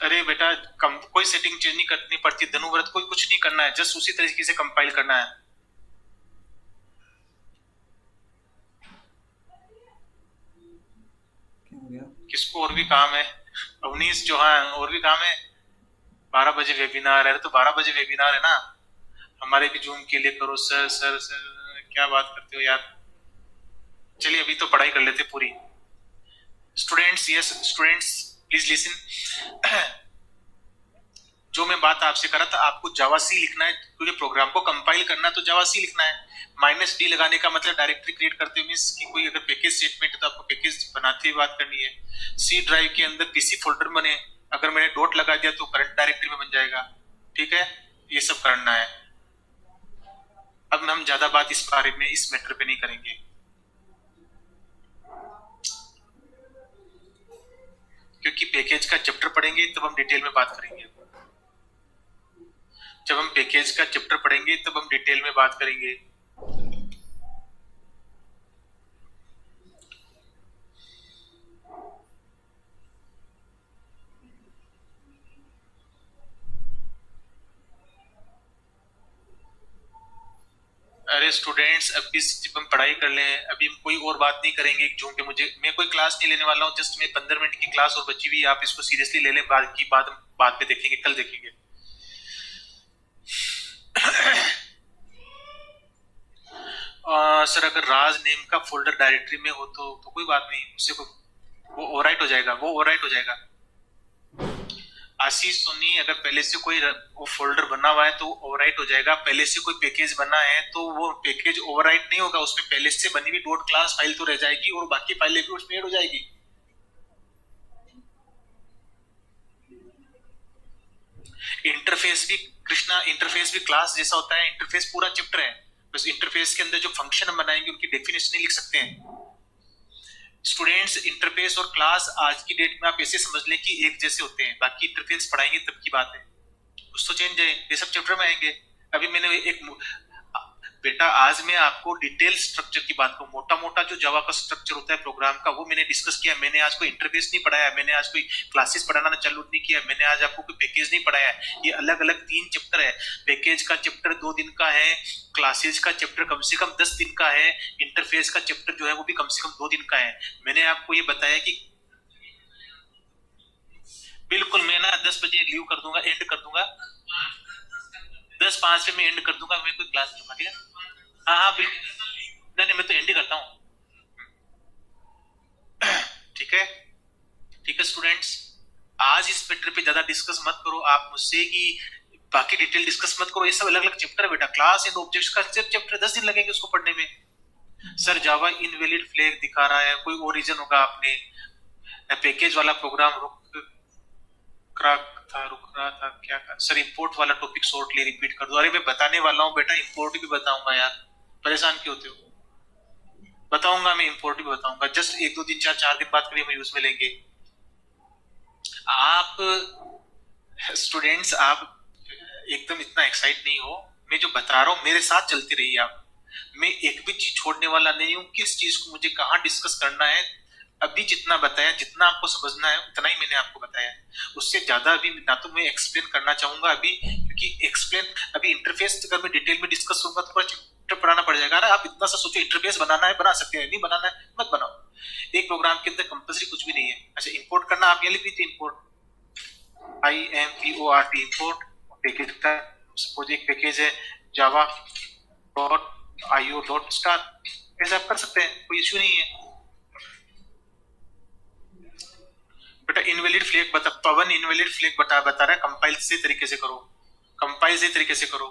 अरे बेटा कोई सेटिंग चेंज नहीं करनी पड़ती, धनुव्रत कोई कुछ नहीं करना है, जस्ट उसी तरीके से कंपाइल करना है। क्या हो गया? किसको और भी काम है? अवनीश चौहान, और भी काम है? 12 बजे वेबिनार है, तो 12 बजे वेबिनार है ना, हमारे भी जूम के लिए करो। सर सर सर क्या बात करते हो यार, चलिए अभी तो पढ़ाई कर लेते पूरी। Students, yes students please listen, जो मैं बात आपसे कर रहा था, आपको जावा सी लिखना है, क्योंकि प्रोग्राम को कंपाइल करना है तो जावा सी लिखना है। -d लगाने का मतलब डायरेक्टरी क्रिएट करते हुए मींस कि कोई अगर पैकेज स्टेटमेंट है तो आपको पैकेज बनाते हुए बात करनी है। सी ड्राइव के अंदर पीसी फोल्डर बने, अगर मैंने डॉट लगा दिया तो करंट डायरेक्टरी में बन जाएगा, ठीक है? ये सब करना है। अब हम ज्यादा बात इस बारे में, इस मैटर पे नहीं करेंगे, क्योंकि पैकेज का चैप्टर पढ़ेंगे तब हम डिटेल में बात करेंगे। जब हम पैकेज का चैप्टर पढ़ेंगे तब हम डिटेल में बात करेंगे। अरे स्टूडेंट्स, अभी सिर्फ हम पढ़ाई कर ले, अभी हम कोई और बात नहीं करेंगे, क्योंकि मुझे मैं कोई क्लास नहीं लेने वाला हूँ, जस्ट मैं 15 मिनट की क्लास और बची हुई, आप इसको सीरियसली ले लें, बाद की बात हम बाद में देखेंगे, कल देखेंगे। सर अगर राज नेम का फोल्डर डायरेक्टरी में हो तो कोई बात नहीं, उससे कोई वो ओवरराइट हो जाएगा, वो ओवरराइट हो जाएगा। आशीष सोनी, अगर पहले से कोई वो फोल्डर बना हुआ है तो ओवरराइट हो जाएगा, पहले से कोई पैकेज बना है तो वो पैकेज ओवरराइट नहीं होगा, उसमें पहले से बनी हुई डॉट क्लास फाइल तो रह जाएगी और बाकी फाइलें भी उसमें ऐड हो जाएगी। इंटरफेस भी कृष्णा, इंटरफेस भी क्लास जैसा होता है, इंटरफेस पूरा चैप्टर है, बस इंटरफेस के अंदर जो फंक्शन हम बनाएंगे उनकी डेफिनेशन नहीं लिख सकते हैं। स्टूडेंट्स, इंटरफेस और क्लास आज की डेट में आप ऐसे समझ लें कि एक जैसे होते हैं, बाकी इंटरफेस पढ़ाएंगे तब की बात है, कुछ तो चेंज है, ये सब चैप्टर में आएंगे। अभी मैंने एक बेटा, आज मैं आपको डिटेल स्ट्रक्चर की बात करूं, मोटा मोटा जो जावा का स्ट्रक्चर होता है प्रोग्राम का, वो मैंने डिस्कस किया। मैंने आज कोई इंटरफेस नहीं पढ़ाया, मैंने आज कोई क्लासेस पढ़ाना चालू नहीं किया, मैंने आज आपको कोई पैकेज नहीं पढ़ाया। ये अलग अलग 3 चैप्टर है, पैकेज का चैप्टर 2 दिन का है, क्लासेज का चैप्टर कम से कम 10 दिन का है, इंटरफेस का चैप्टर जो है वो भी कम से कम 2 दिन का है। मैंने आपको ये बताया कि बिल्कुल मैं ना 10 बजे लीव कर दूंगा, एंड कर दूंगा, 10:05 पे मैं एंड कर दूंगा, मैं कोई क्लास नहीं होगा। हाँ हाँ बिल्कुल, नहीं नहीं मैं तो एंड ही करता हूँ। ठीक है, ठीक है स्टूडेंट्स, आज इस मैटर पे ज्यादा डिस्कस मत करो आप मुझसे कि बाकी डिटेल डिस्कस मत करो, ये सब अलग अलग चैप्टर है बेटा, क्लास एंड ऑब्जेक्ट्स का सिर्फ चैप्टर 10 दिन लगेंगे उसको पढ़ने में। सर जावा इनवैलिड फ्लैग दिखा रहा है, कोई और रीजन होगा, आपने पैकेज वाला प्रोग्राम रुक रहा था क्या कर? सर इंपोर्ट वाला टॉपिक शॉर्टली रिपीट कर दो। अरे मैं बताने वाला हूँ बेटा, इंपोर्ट भी बताऊंगा यार, परेशान क्यों होते हो? बताऊंगा मैं, इंपोर्ट भी बताऊंगा, जस्ट 1 2 दिन 4 दिन बाद कभी हम यूज में लेंगे। आप स्टूडेंट्स, आप एकदम इतना एक्साइट नहीं हो, मैं जो बता रहा हूँ मेरे साथ चलते रहिए आप, मैं एक भी चीज छोड़ने वाला नहीं हूँ, किस चीज को मुझे कहाँ डिस्कस करना है, अभी जितना बताया, जितना आपको समझना है उतना ही मैंने आपको बताया, उससे ज्यादा अभी ना तो मैं एक्सप्लेन करना चाहूंगा अभी, क्योंकि एक्सप्लेन अभी इंटरफेस अगर मैं डिटेल में डिस्कस करूंगा तो पूरा चैप्टर पढ़ाना पड़ जाएगा। आप इतना सा सोचो, इंटरफेस बनाना है बना सकते हैं, नहीं बनाना है मत बनाओ, एक प्रोग्राम के अंदर कंपल्सरी कुछ भी नहीं है। अच्छा इंपोर्ट करना, आप ये लिख दीजिए इंपोर्ट, IMPORT इंपोर्ट पैकेज का, सपोज एक पैकेज है जावा .io.star, ऐसे आप कर सकते हैं, कोई इश्यू नहीं है बेटा। इनवैलिड फ्लैग बता, पवन इनवैलिड फ्लैग बता रहा है, कंपाइल से तरीके से करो, कंपाइल से तरीके से करो,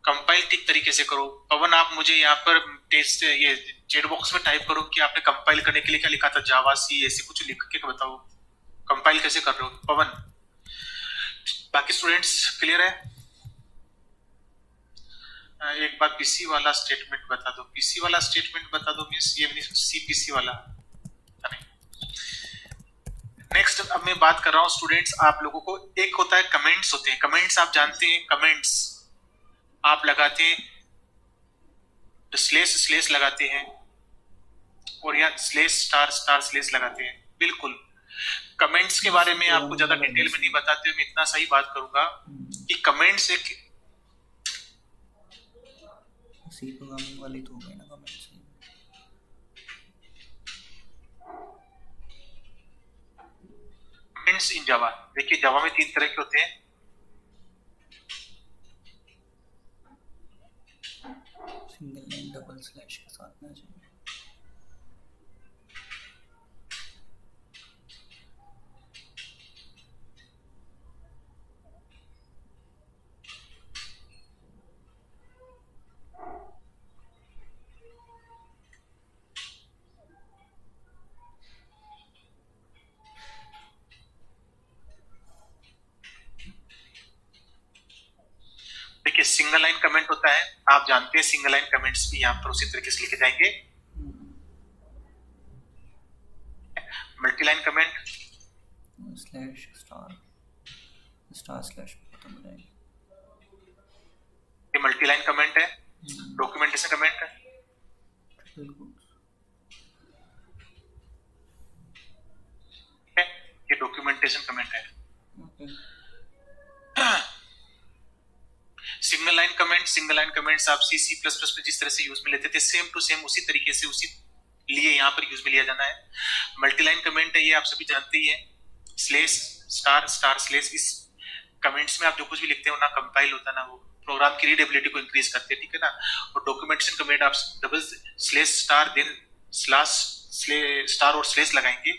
कंपाइल ठीक तरीके से करो। पवन आप मुझे यहाँ पर टेस्ट ये चैट बॉक्स में टाइप करो कि आपने कंपाइल करने के लिए क्या लिखा था, जावा सी ऐसे कुछ लिख के बताओ कंपाइल कैसे कर रहे हो पवन। बाकी स्टूडेंट्स क्लियर है? एक बार पीसी वाला स्टेटमेंट बता दो, पीसी वाला स्टेटमेंट बता दो, मींस ये सीपीसी वाला। नेक्स्ट अब मैं बात कर रहा हूं स्टूडेंट्स, आप लोगों को एक होता है कमेंट्स होते हैं, कमेंट्स आप जानते हैं, कमेंट्स आप लगाते हैं, स्लेश स्लेश लगाते हैं और या स्लेश स्टार स्टार स्लेश लगाते हैं। बिल्कुल, कमेंट्स के बारे में आपको ज्यादा डिटेल में नहीं बताते हुए मैं इतना सही बात करूंगा कि कमेंट्स एक सी प्रोग्रामिंग वाली तो हो गई ना कमेंट्स। कमेंट्स इन जावा, देखिए जावा में 3 तरह के होते हैं, सिंगल लाइन डबल स्लैश के साथ में चाहिए। देखिए सिंगल लाइन कमेंट होता है, आप जानते हैं सिंगल लाइन कमेंट्स भी यहाँ पर उसी तरीके से लिखे जाएंगे। Multi line comment slash star star slash खत्म हो जाएगी, ये मल्टी लाइन कमेंट है। डॉक्यूमेंटेशन कमेंट है, ये डॉक्यूमेंटेशन कमेंट है। Single line comment, single line comments आप सी सी प्लस प्लस में जिस तरह से यूज में लेते थे, सेम टू सेम उसी तरीके से उसी लिए यहाँ पर यूज में लिया जाना है। मल्टीलाइन कमेंट है, ये आप सभी जानते ही है, स्लेश स्टार स्टार स्लेश। इस कमेंट्स में आप जो कुछ भी लिखते हो ना कंपाइल होता है ना, वो प्रोग्राम की रीडेबिलिटी को इंक्रीज करते हैं, ठीक है ना। और डॉक्यूमेंटेशन कमेंट आप double slash star then slash star और स्लेश लगाएंगे।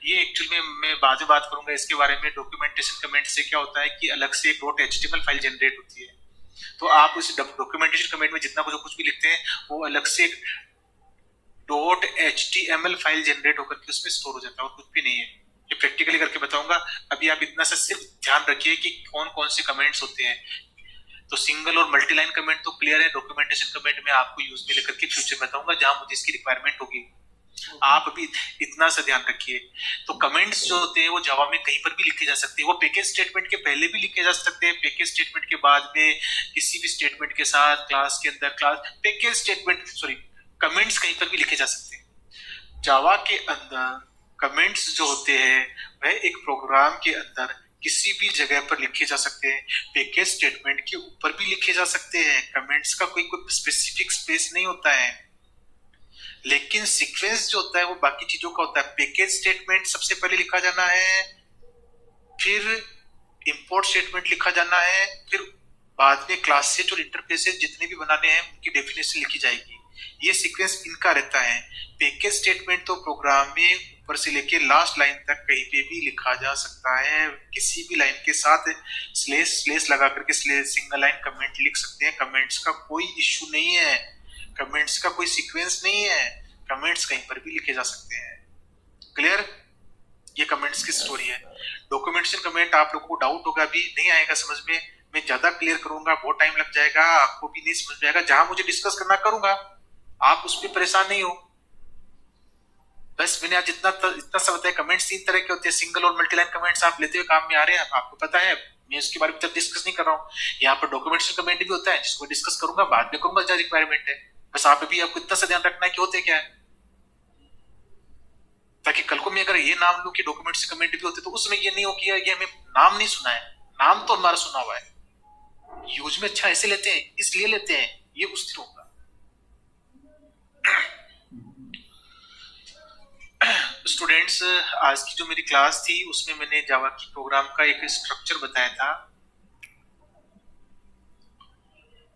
ये एक्चुअली में मैं बाद में बात करूंगा इसके बारे में। डॉक्यूमेंटेशन कमेंट से क्या होता है कि अलग से एक .html फाइल जनरेट होती है, तो आप उस डॉक्यूमेंटेशन कमेंट में जितना कुछ भी लिखते हैं वो अलग से एक .html फाइल जनरेट होकर के उसमें स्टोर हो जाता है और कुछ भी नहीं है। ये प्रैक्टिकली करके बताऊंगा। अभी आप इतना सा सिर्फ ध्यान रखिए कि कौन कौन से कमेंट्स होते हैं। तो सिंगल और मल्टीलाइन कमेंट तो क्लियर है, डॉक्यूमेंटेशन कमेंट में आपको यूज में लेकर के फ्यूचर में बताऊंगा जहां मुझे इसकी रिक्वायरमेंट होगी। आप अभी इतना सा ध्यान रखिए। तो कमेंट्स जो होते हैं वो जावा में कहीं पर भी लिखे जा सकते हैं, वो पैकेज स्टेटमेंट के पहले भी लिखे जा सकते हैं, पैकेज स्टेटमेंट के बाद में किसी भी स्टेटमेंट के साथ, क्लास के अंदर class package statement sorry comments कहीं पर भी लिखे जा सकते हैं। जावा के अंदर कमेंट्स जो होते हैं वह एक प्रोग्राम के अंदर किसी भी जगह पर लिखे जा सकते हैं, पैकेज स्टेटमेंट के ऊपर भी लिखे जा सकते हैं। कमेंट्स का कोई स्पेसिफिक स्पेस नहीं होता है, लेकिन सीक्वेंस जो होता है वो बाकी चीजों का होता है। पैकेज स्टेटमेंट सबसे पहले लिखा जाना है, फिर इंपोर्ट स्टेटमेंट लिखा जाना है, फिर बाद में क्लासेज और इंटरफेसेस जितने भी बनाने हैं उनकी डेफिनेशन लिखी जाएगी। ये सीक्वेंस इनका रहता है। पैकेज स्टेटमेंट तो प्रोग्राम में ऊपर से लेके लास्ट लाइन तक कहीं पे भी लिखा जा सकता है, किसी भी लाइन के साथ स्लेश स्लेश लगा करके सिंगल लाइन कमेंट लिख सकते हैं। कमेंट्स का कोई इश्यू नहीं है, कमेंट्स का कोई सीक्वेंस नहीं है, कमेंट्स कहीं पर भी लिखे जा सकते हैं। क्लियर? ये कमेंट्स की स्टोरी है। डॉक्यूमेंटेशन कमेंट आप लोगों को डाउट होगा, अभी नहीं आएगा समझ में, मैं ज्यादा क्लियर करूंगा, बहुत टाइम लग जाएगा, आपको भी नहीं समझ में आएगा। जहां मुझे डिस्कस करना करूंगा, आप उस पर परेशान नहीं हो। बस मैंने आज इतना सा बताया। कमेंट्स 3 तरह के होते हैं, सिंगल और मल्टीलाइन कमेंट्स आप लेते हुए काम में आ रहे हैं, आपको पता है, मैं उसके बारे में तब डिस्कस नहीं कर रहा हूँ। यहाँ पर डॉक्यूमेंटेशन कमेंट भी होता है जिसको डिस्कस करूंगा, बाद में करूंगा जहाँ रिक्वायरमेंट है। बस आप भी आपको इतना सा ध्यान रखना है कि होते क्या है, ताकि कल को मैं अगर ये नाम लूं कि डॉक्यूमेंटेशन कमेंट भी होते तो उसमें ये नहीं हो कि ये हमें नाम नहीं सुना है। नाम तो हमारा सुना हुआ है, यूज में अच्छा ऐसे लेते हैं इसलिए लेते हैं, ये उस दिन होगा। स्टूडेंट्स, आज की जो मेरी क्लास थी उसमें मैंने जावा की प्रोग्राम का एक स्ट्रक्चर बताया था,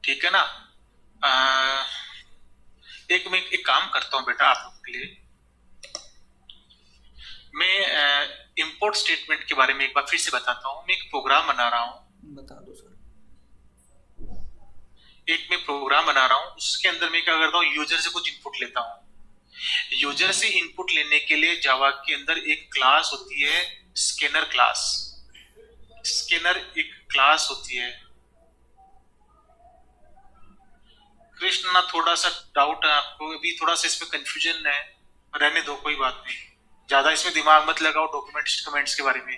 ठीक है ना। मैं एक काम करता हूं बेटा आप लोगों के लिए, मैं इंपोर्ट स्टेटमेंट के बारे में एक बार फिर से बताता हूं। मैं एक प्रोग्राम बना रहा हूं, बता दो सर। मैं प्रोग्राम बना रहा हूं, उसके अंदर मैं क्या करता हूं, यूजर से कुछ इनपुट लेता हूं। यूजर से इनपुट लेने के लिए जावा के अंदर एक क्लास होती है स्कैनर क्लास। स्कैनर एक क्लास होती है। कृष्ण ना थोड़ा सा डाउट है आपको, अभी थोड़ा सा इसमें कंफ्यूजन है, रहने दो कोई बात नहीं, ज्यादा इसमें दिमाग मत लगाओ डॉक्यूमेंटेशन कमेंट्स के बारे में।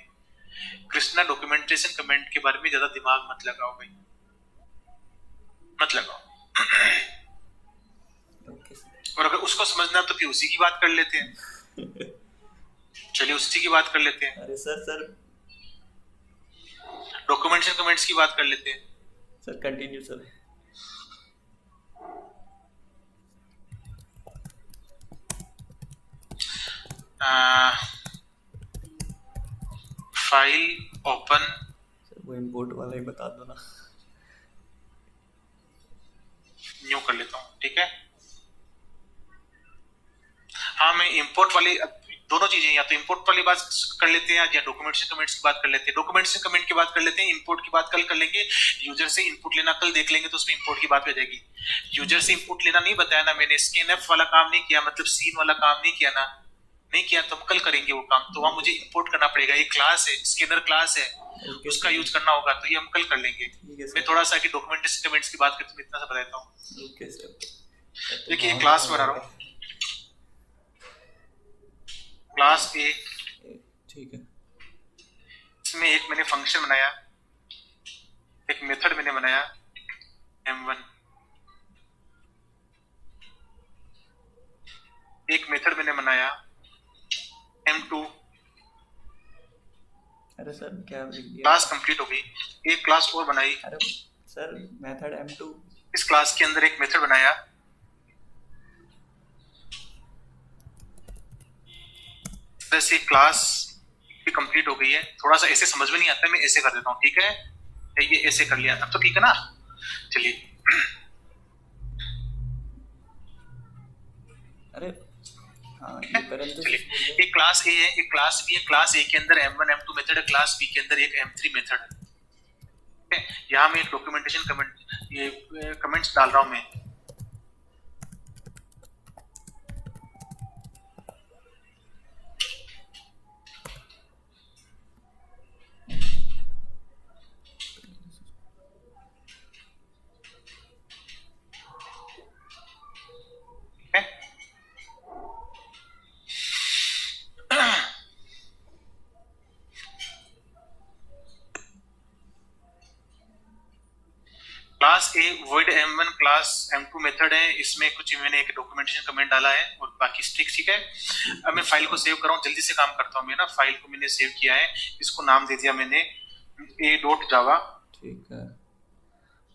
कृष्णा डॉक्यूमेंटेशन कमेंट के बारे में ज्यादा दिमाग मत लगाओ भाई, मत लगाओ। और अगर उसको समझना तो फिर उसी की बात कर लेते हैं। चलिए उसी की बात कर लेते हैं। अरे सर डॉक्यूमेंटेशन कमेंट्स की बात कर लेते हैं। Sir continue sir. File open, वो इंपोर्ट वाला ही बता दो ना। न्यू कर लेता हूँ, ठीक है। हाँ, मैं इंपोर्ट वाली दोनों चीजें, या तो इंपोर्ट वाली बात कर लेते हैं या डॉक्यूमेंटेशन कमेंट्स की बात कर लेते हैं। डॉक्यूमेंटेशन कमेंट की बात कर लेते हैं, इंपोर्ट की बात कल कर लेंगे। यूजर से इनपुट लेना कल देख लेंगे तो उसमें इंपोर्ट की बात हो जाएगी। यूजर से इनपुट लेना नहीं बताया ना मैंने, स्कैनफ वाला काम नहीं किया, मतलब सीन वाला काम नहीं किया ना, नहीं किया तो हम कल करेंगे वो काम। तो वहां मुझे इंपोर्ट करना पड़ेगा, एक क्लास है स्कैनर क्लास है, उसका यूज करना होगा, तो ये हम कल कर लेंगे। मैं थोड़ा सा कि डॉक्यूमेंटेशन कमेंट्स की बात करते हुए इतना सा बताता हूँ। Okay sir. देखिए क्लास बना रहा हूँ, क्लास ए, ठीक है। इसमें एक मैंने फंक्शन बनाया, एक मेथड मैंने बनाया m1, एक मेथड मैंने बनाया m2। अरे सर क्या लिख दिया? क्लास कंप्लीट हो गई। एक क्लास और बनाई। अरे सर मेथड M2 इस क्लास के अंदर एक मेथड बनाया, जैसे क्लास भी कंप्लीट हो गई है। थोड़ा सा ऐसे समझ में नहीं आता, मैं ऐसे कर देता हूँ, ठीक है? ये ऐसे कर लिया, अब तो ठीक है ना? चलिए, अरे हाँ ये चलिए, पैरेंथेसिस बोल रहे एक क्लास ए है, एक क्लास बी है। क्लास ए के अंदर M1 M2 मेथड है, क्लास बी के अंदर एक M3 मेथड है। यहाँ मैं एक डॉक्यूमेंटेशन कमेंट्स डाल रहा हूँ मैं। क्लास ए void M1 class M2 method है, इसमें कुछ मैंने एक डॉक्यूमेंटेशन कमेंट डाला है और बाकी स्ट्रिक्ट, ठीक है? अब मैं फाइल को सेव कर रहा हूँ, जल्दी से काम करता हूँ मैं ना। फाइल को मैंने सेव किया है, इसको नाम दे दिया मैंने a.java। ठीक है,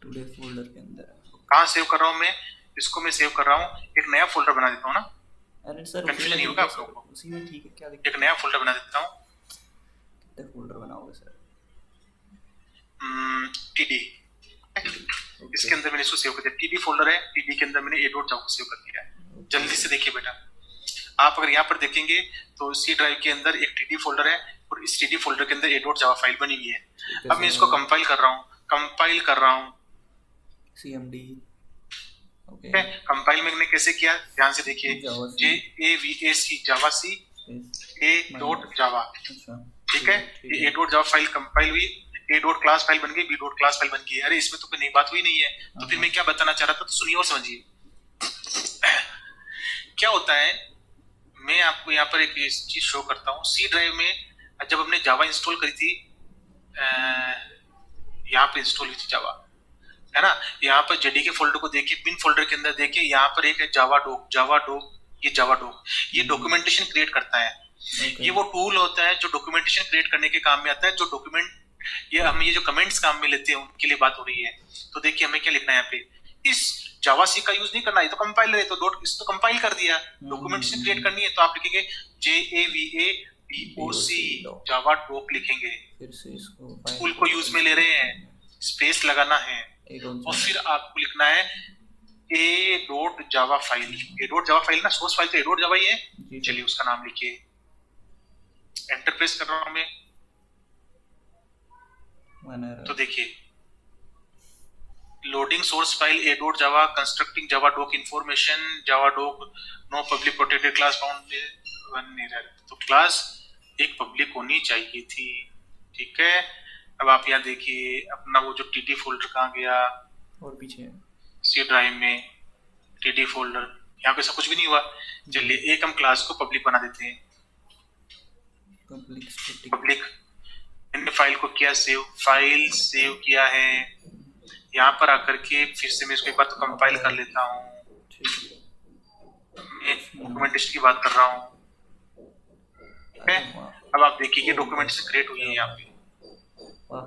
टुडे फोल्डर के अंदर है। कहाँ सेव कर रहा हूँ मैं इसको? मैं सेव कर रहा हूँ, एक नया फोल्डर बना देता हूँ ना, अरे सर कंफ्यूजन नहीं होगा आप लोगों को। उसी में ठीक है, क्या दिक्कत? एक नया फोल्डर बना देता हूँ, कितने फोल्डर बनाओगे सर? td। इसके अंदर मैंने इसको सेव कर दिया, td फोल्डर है, td के अंदर मैंने a.java को सेव कर दिया है। जल्दी से देखिए बेटा, आप अगर यहाँ पर देखेंगे तो सी ड्राइव के अंदर एक td फोल्डर है और इस td फोल्डर के अंदर a.java फाइल बनी हुई है। अब मैं इसको कंपाइल कर रहा हूँ, cmd। ओके, कंपाइल मैंने कैसे किया, ध्यान से देखिए, javac javac a.java, अच्छा ठीक है? ये a.java फाइल कंपाइल हुई, a डॉट क्लास फाइल बन गई, b डॉट क्लास फाइल बन गई। अरे इसमें तो कोई नई बात हुई नहीं है, तो फिर मैं क्या बताना चाह रहा था, तो सुनिए और समझिए। क्या होता है, मैं आपको यहाँ पर एक चीज शो करता हूँ। सी ड्राइव में जब हमने जावा इंस्टॉल करी थी, यहाँ पे इंस्टॉल हुई थी जावा, है ना? यहाँ पर जेडीके फोल्डर को देखिए, बिन फोल्डर के अंदर देखिए, यहाँ पर एक है जावा डॉक, ये डॉक्यूमेंटेशन क्रिएट करता है। ये वो टूल होता है जो डॉक्यूमेंटेशन क्रिएट करने के काम में आता है, जो डॉक्यूमेंट ये जो कमेंट्स काम में लेते हैं उनके लिए बात हो रही है। तो देखिए हमें क्या लिखना है यहाँ पे, इस जावा सी का यूज नहीं करना है, तो कंपाइलर है, तो डॉट इस तो कंपाइल कर दिया। डॉक्यूमेंटेशन क्रिएट करनी है तो आप लिखेंगे JAVADOC जावा डॉक लिखेंगे, फिर से इसको टूल को यूज में ले रहे हैं, स्पेस लगाना है और फिर आपको लिखना है a.java फाइल ना, सोर्स फाइल तो a.java ही है। चलिए उसका नाम लिखिए, एंटर प्रेस कर रहा हूं मैं, तो देखिए loading source file a.java, constructing Javadoc information, Javadoc no public protected class found one नहीं रहा, तो क्लास एक पब्लिक होनी चाहिए थी, ठीक है? अब आप यहाँ देखिए अपना वो जो टीडी फोल्डर कहाँ गया, और पीछे सी ड्राइव में टीडी फोल्डर, यहाँ पे सब कुछ भी नहीं हुआ। चलिए एक हम क्लास को पब्लिक बना देते हैं, पब्लिक। मैंने फाइल को किया सेव, फाइल सेव किया है। यहाँ पर आकर के फिर से मैं इसको एक बार तो कंपाइल कर लेता हूँ, डॉक्यूमेंटेशन की बात कर रहा हूँ, ठीक है? अब आप देखिए ये डॉक्यूमेंटेशन क्रिएट हुई है यहाँ पे,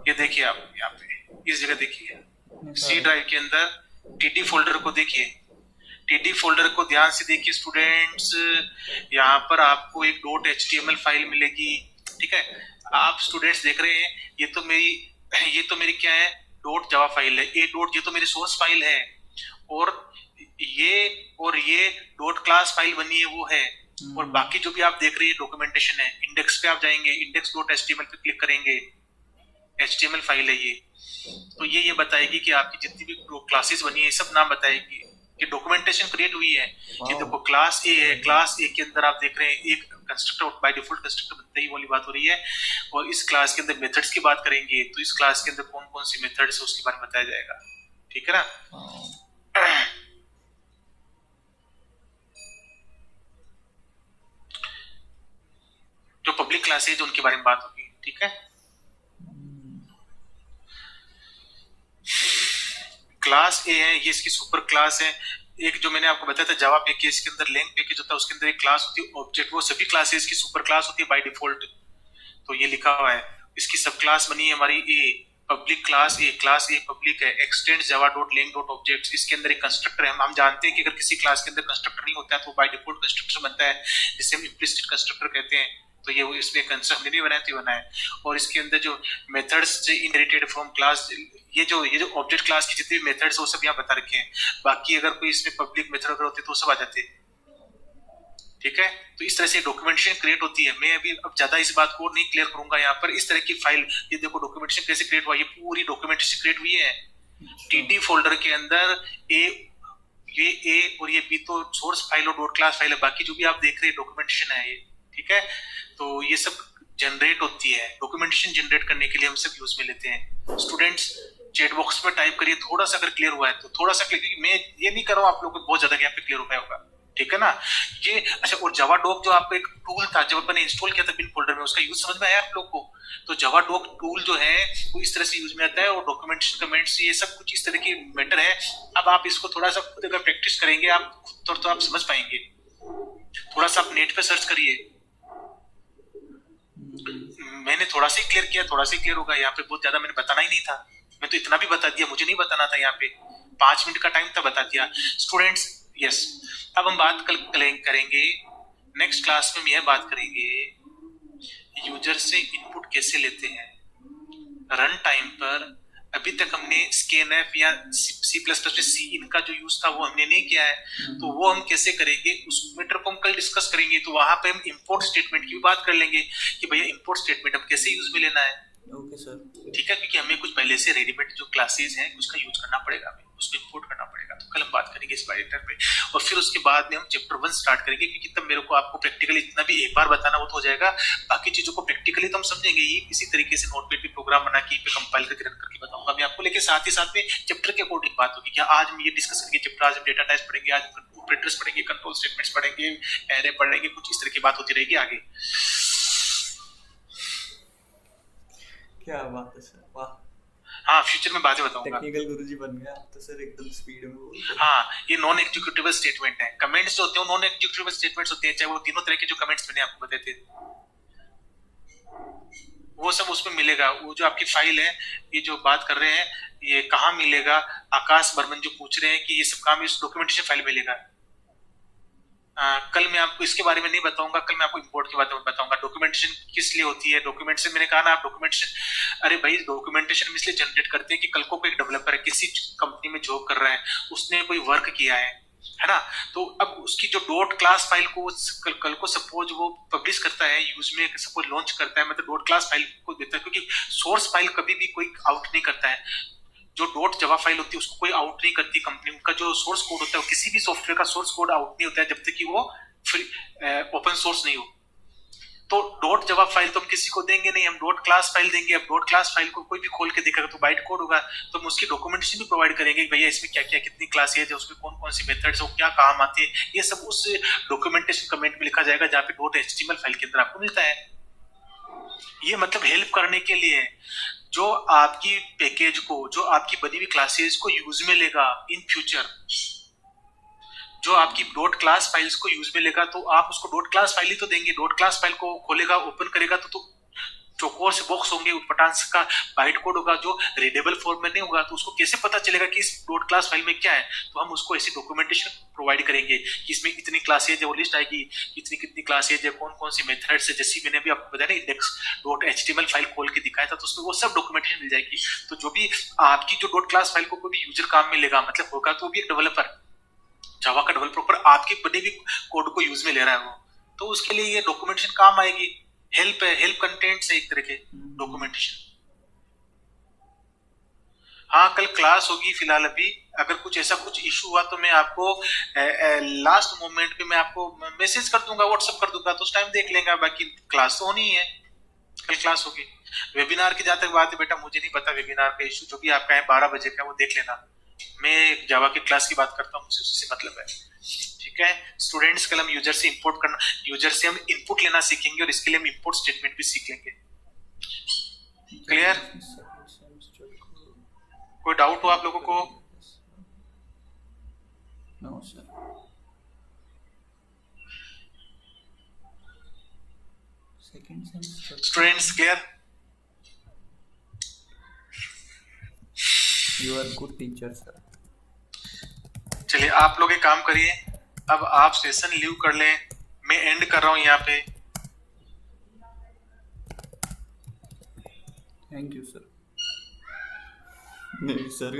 ये देखिए आप यहाँ पे इस जगह देखिए सी ड्राइव के अंदर टीडी फोल्डर को देखिए, टीडी फोल्डर को ध्यान से देखिए स्टूडेंट्स, यहाँ पर आपको एक .html फाइल मिलेगी, ठीक है? आप स्टूडेंट्स देख रहे हैं ये तो मेरी क्या है, .java फाइल है, ये तो मेरी सोर्स फाइल है, और ये .class फाइल बनी है वो है, और बाकी जो भी आप देख रहे हैं डॉक्यूमेंटेशन है। इंडेक्स पे आप जाएंगे, index.html पे क्लिक करेंगे, HTML फाइल है ये, तो ये बताएगी कि आपकी जितनी भी क्लासेस बनी है सब नाम बताएगी कि डॉक्यूमेंटेशन क्रिएट हुई है। ये देखो क्लास ए है, क्लास ए के अंदर आप देख रहे हैं एक कंस्ट्रक्टर बाय डिफॉल्ट कंस्ट्रक्टर बनते ही वाली बात हो रही है, और इस क्लास के अंदर मेथड्स की बात करेंगे तो इस क्लास के अंदर कौन कौन सी मेथड्स है उसके बारे में बताया जाएगा, ठीक है ना? जो पब्लिक क्लास है जो उनके बारे में बात होगी, ठीक है? क्लास ए है, ये इसकी सुपर क्लास है। एक जो मैंने आपको बताया था जावा पैकेज के अंदर लैंग पैकेज होता है, उसके अंदर एक क्लास होती है ऑब्जेक्ट, वो सभी क्लासेस की सुपर क्लास होती है बाय डिफॉल्ट, तो ये लिखा हुआ है। इसकी सब क्लास बनी है हमारी A, public class A public है, extend Java dot lang dot objects, इसके अंदर एक कंस्ट्रक्टर है। हम जानते हैं कि अगर किसी क्लास के अंदर कंस्ट्रक्टर नहीं होता है तो बाय डिफॉल्ट कंस्ट्रक्टर बनता है, जिसे हम इम्प्लिसिट कंस्ट्रक्टर कहते हैं। तो ये इसमें कंस्ट्रक्ट हमने नहीं बनाया तो बना है। और इसके अंदर जो मेथड्स इनहेरिटेड फ्रॉम क्लास, ये जो ऑब्जेक्ट क्लास की जितने मेथड्स वो सब यहाँ बता रखे हैं। बाकी अगर कोई इसमें पब्लिक मेथड अगर होते तो सब आ जाते हैं। ठीक है, तो इस तरह से डॉक्यूमेंटेशन क्रिएट होती है। मैं अभी अब ज्यादा इस बात को नहीं क्लियर करूंगा यहाँ पर। इस तरह की फाइल, ये देखो डॉक्यूमेंटेशन कैसे क्रिएट हुआ, ये पूरी डॉक्यूमेंटेशन क्रिएट हुई है टीटी फोल्डर के अंदर। ये ए और ये बी तो सोर्स फाइल और डॉट क्लास फाइल है, बाकी जो भी आप देख रहे हैं डॉक्यूमेंटेशन है ये। ठीक है, तो ये सब जनरेट होती है। डॉक्यूमेंटेशन जनरेट करने के लिए हम सब यूज में लेते हैं। स्टूडेंट्स चैट बॉक्स में टाइप करिए थोड़ा सा, अगर क्लियर हुआ है तो थोड़ा सा क्लियर। मैं ये नहीं कर रहा हूँ आप लोगों को बहुत ज्यादा यहाँ पे क्लियर हो पाया होगा। ठीक है ना, ये अच्छा। और जावाडॉक जो आपका एक टूल था जब अपन ने इंस्टॉल किया था बिन फोल्डर में, उसका यूज समझ में आया आप लोग को? तो जावाडॉक टूल जो है वो इस तरह से यूज में आता है, और डॉक्यूमेंटेशन कमेंट्स ये सब कुछ इस तरह की मैटर है। अब आप इसको थोड़ा सा खुद अगर प्रैक्टिस करेंगे आप खुद तो आप समझ पाएंगे। थोड़ा सा आप नेट पे सर्च करिए। मैंने थोड़ा सा क्लियर किया, थोड़ा सा क्लियर होगा। यहाँ पे बहुत ज्यादा मैंने बताना ही नहीं था, मैं तो इतना भी बता दिया, मुझे नहीं बताना था। यहाँ पे 5 मिनट का टाइम था, बता दिया। स्टूडेंट्स यस, अब हम बात करेंगे नेक्स्ट क्लास में हम यह बात करेंगे यूजर से इनपुट कैसे लेते हैं रन टाइम पर। अभी तक हमने स्कैनएफ या सी प्लस प्लस में सी इनका जो यूज था वो हमने नहीं किया है, तो वो हम कैसे करेंगे उस मैटर को हम कल डिस्कस करेंगे। तो वहां पे हम इंपोर्ट स्टेटमेंट की बात कर लेंगे कि भैया इंपोर्ट स्टेटमेंट हम कैसे यूज में लेना है। Okay sir. ठीक है, क्योंकि हमें कुछ पहले से रेडीमेड जो क्लासेस हैं उसका यूज करना पड़ेगा, हमें उसको इंपोर्ट करना पड़ेगा। तो कल हम बात करेंगे इस बारे पे, और फिर उसके बाद में हम चैप्टर 1 स्टार्ट करेंगे, क्योंकि तब मेरे को आपको प्रैक्टिकली इतना भी एक बार बताना वो तो हो जाएगा, बाकी चीजों को प्रैक्टिकली तो हम समझेंगे ही। इसी तरीके से नोटपैड पे प्रोग्राम बना के पे कंपाइल करके रन करके बताऊंगा मैं आपको, लेकिन साथ ही साथ में चैप्टर के अकॉर्डिंग बात होगी। क्या आज हम ये डिस्कस करेंगे चैप्टर, आज हम डेटा टाइप्स पढ़ेंगे, आज ऑपरेटर्स पढ़ेंगे, कंट्रोल स्टेटमेंट्स पढ़ेंगे, एरे पढ़ेंगे, कुछ इस तरह की बात होती रहेगी आगे। क्या बात है सर, वाह। हाँ, फ्यूचर में बातें बताऊंगा। टेक्निकल गुरुजी बन गया आप तो सर, एकदम स्पीड में बोलते हैं। हाँ, ये नॉन एग्जीक्यूटिबल स्टेटमेंट है। कमेंट्स जो होते हैं नॉन एग्जीक्यूटिबल स्टेटमेंट्स होते हैं, चाहे वो तीनों तरह के जो कमेंट्स मैंने आपको बताए थे वो सब उसमें मिलेगा। वो जो आपकी फाइल है, ये जो बात कर रहे हैं ये कहाँ मिलेगा, आकाश बर्मन जो पूछ रहे हैं कि ये सब काम इस डॉक्यूमेंटेशन फाइल मिलेगा। कल मैं आपको इसके बारे में नहीं बताऊंगा, कल मैं आपको इंपोर्ट के बारे में बताऊंगा। डॉक्यूमेंटेशन किस लिए होती है, डॉक्यूमेंटेशन मैंने कहा ना आप डॉक्यूमेंटेशन, अरे भाई डॉक्यूमेंटेशन हम इसलिए जनरेट करते हैं कि कल को कोई डेवलपर है, किसी कंपनी में जॉब कर रहा है, उसने कोई वर्क किया है ना, तो अब उसकी जो डॉट क्लास फाइल को कल को सपोज वो पब्लिश करता है यूज में, सपोज लॉन्च करता है, मतलब डॉट क्लास फाइल को देता है, क्योंकि सोर्स फाइल कभी भी कोई आउट नहीं करता है। जो डॉट जावा फाइल होती है उसको कोई आउट नहीं करती कंपनी। उनका जो सोर्स कोड होता है, किसी भी सॉफ्टवेयर का सोर्स कोड आउट नहीं होता है जब तक कि वो फ्री ओपन सोर्स नहीं हो। तो डॉट जावा फाइल तो हम किसी को देंगे नहीं, हम डॉट क्लास फाइल देंगे। अब डॉट क्लास फाइल को कोई भी खोल के देखेगा तो बाइट कोड होगा, तो हम उसकी डॉक्यूमेंटेशन भी प्रोवाइड करेंगे कि भैया इसमें क्या क्या कितनी क्लासेज है, उसमें कौन कौन सी मेथड्स है, क्या काम आते हैं, ये सब उस डॉक्यूमेंटेशन कमेंट में लिखा जाएगा जहाँ पे डॉट एचटीएमएल फाइल के अंदर आपको मिलता है। ये मतलब हेल्प करने के लिए जो आपकी पैकेज को, जो आपकी बनी हुई क्लासेस को यूज में लेगा इन फ्यूचर, जो आपकी डॉट क्लास फाइल्स को यूज में लेगा, तो आप उसको डॉट क्लास फाइल ही तो देंगे। डॉट क्लास फाइल को खोलेगा, ओपन करेगा तो चौकोर से बॉक्स होंगे, पटांस का बाइट कोड होगा जो रीडेबल फॉर्म में नहीं होगा, तो उसको कैसे पता चलेगा कि इस डॉट क्लास फाइल में क्या है। तो हम उसको ऐसी डॉक्यूमेंटेशन प्रोवाइड करेंगे कि इसमें इतनी क्लासेज है, वो लिस्ट आएगी कितनी कितनी क्लासेज है, कौन कौन सी मेथड्स है, जैसी मैंने भी आपको बताया ना इंडेक्स डॉट एचटीएमएल फाइल खोल के दिखाया था, तो उसमें वो सब डॉक्यूमेंटेशन मिल जाएगी। तो जो भी आपकी जो डॉट क्लास फाइल को कोई भी यूजर काम में लेगा, मतलब होगा तो वो भी एक डेवलपर, जावा का डेवलपर, पर आपके बने भी कोड को यूज में ले रहा है वो, तो उसके लिए ये डॉक्यूमेंटेशन काम आएगी। हेल्प है, हेल्प कंटेंट्स है एक तरह के डॉक्यूमेंटेशन। हाँ, कल क्लास होगी। फिलहाल अभी अगर कुछ ऐसा कुछ इशू हुआ तो मैं आपको लास्ट मोमेंट पे मैं आपको मैसेज कर दूंगा, व्हाट्सएप कर दूंगा, तो उस टाइम देख लेंगे। बाकी क्लास तो होनी ही है, कल क्लास होगी। वेबिनार की जहां तक बात है बेटा, मुझे नहीं पता वेबिनार का इशू, जो भी आपका है 12 बजे का, वो देख लेना। मैं जावा की क्लास की बात करता हूँ, मुझे उसी से मतलब है। ठीक है स्टूडेंट्स, कल हम यूजर से इंपोर्ट करना, यूजर से हम इनपुट लेना सीखेंगे, और इसके लिए हम इंपोर्ट स्टेटमेंट भी सीख लेंगे। क्लियर? कोई डाउट हो आप लोगों को? No sir. Students clear? You are good teacher, sir. चलिए आप लोग एक काम करिए, अब आप सेशन लीव कर लें, मैं एंड कर रहा हूँ यहाँ पे। Thank you, sir. नहीं सर,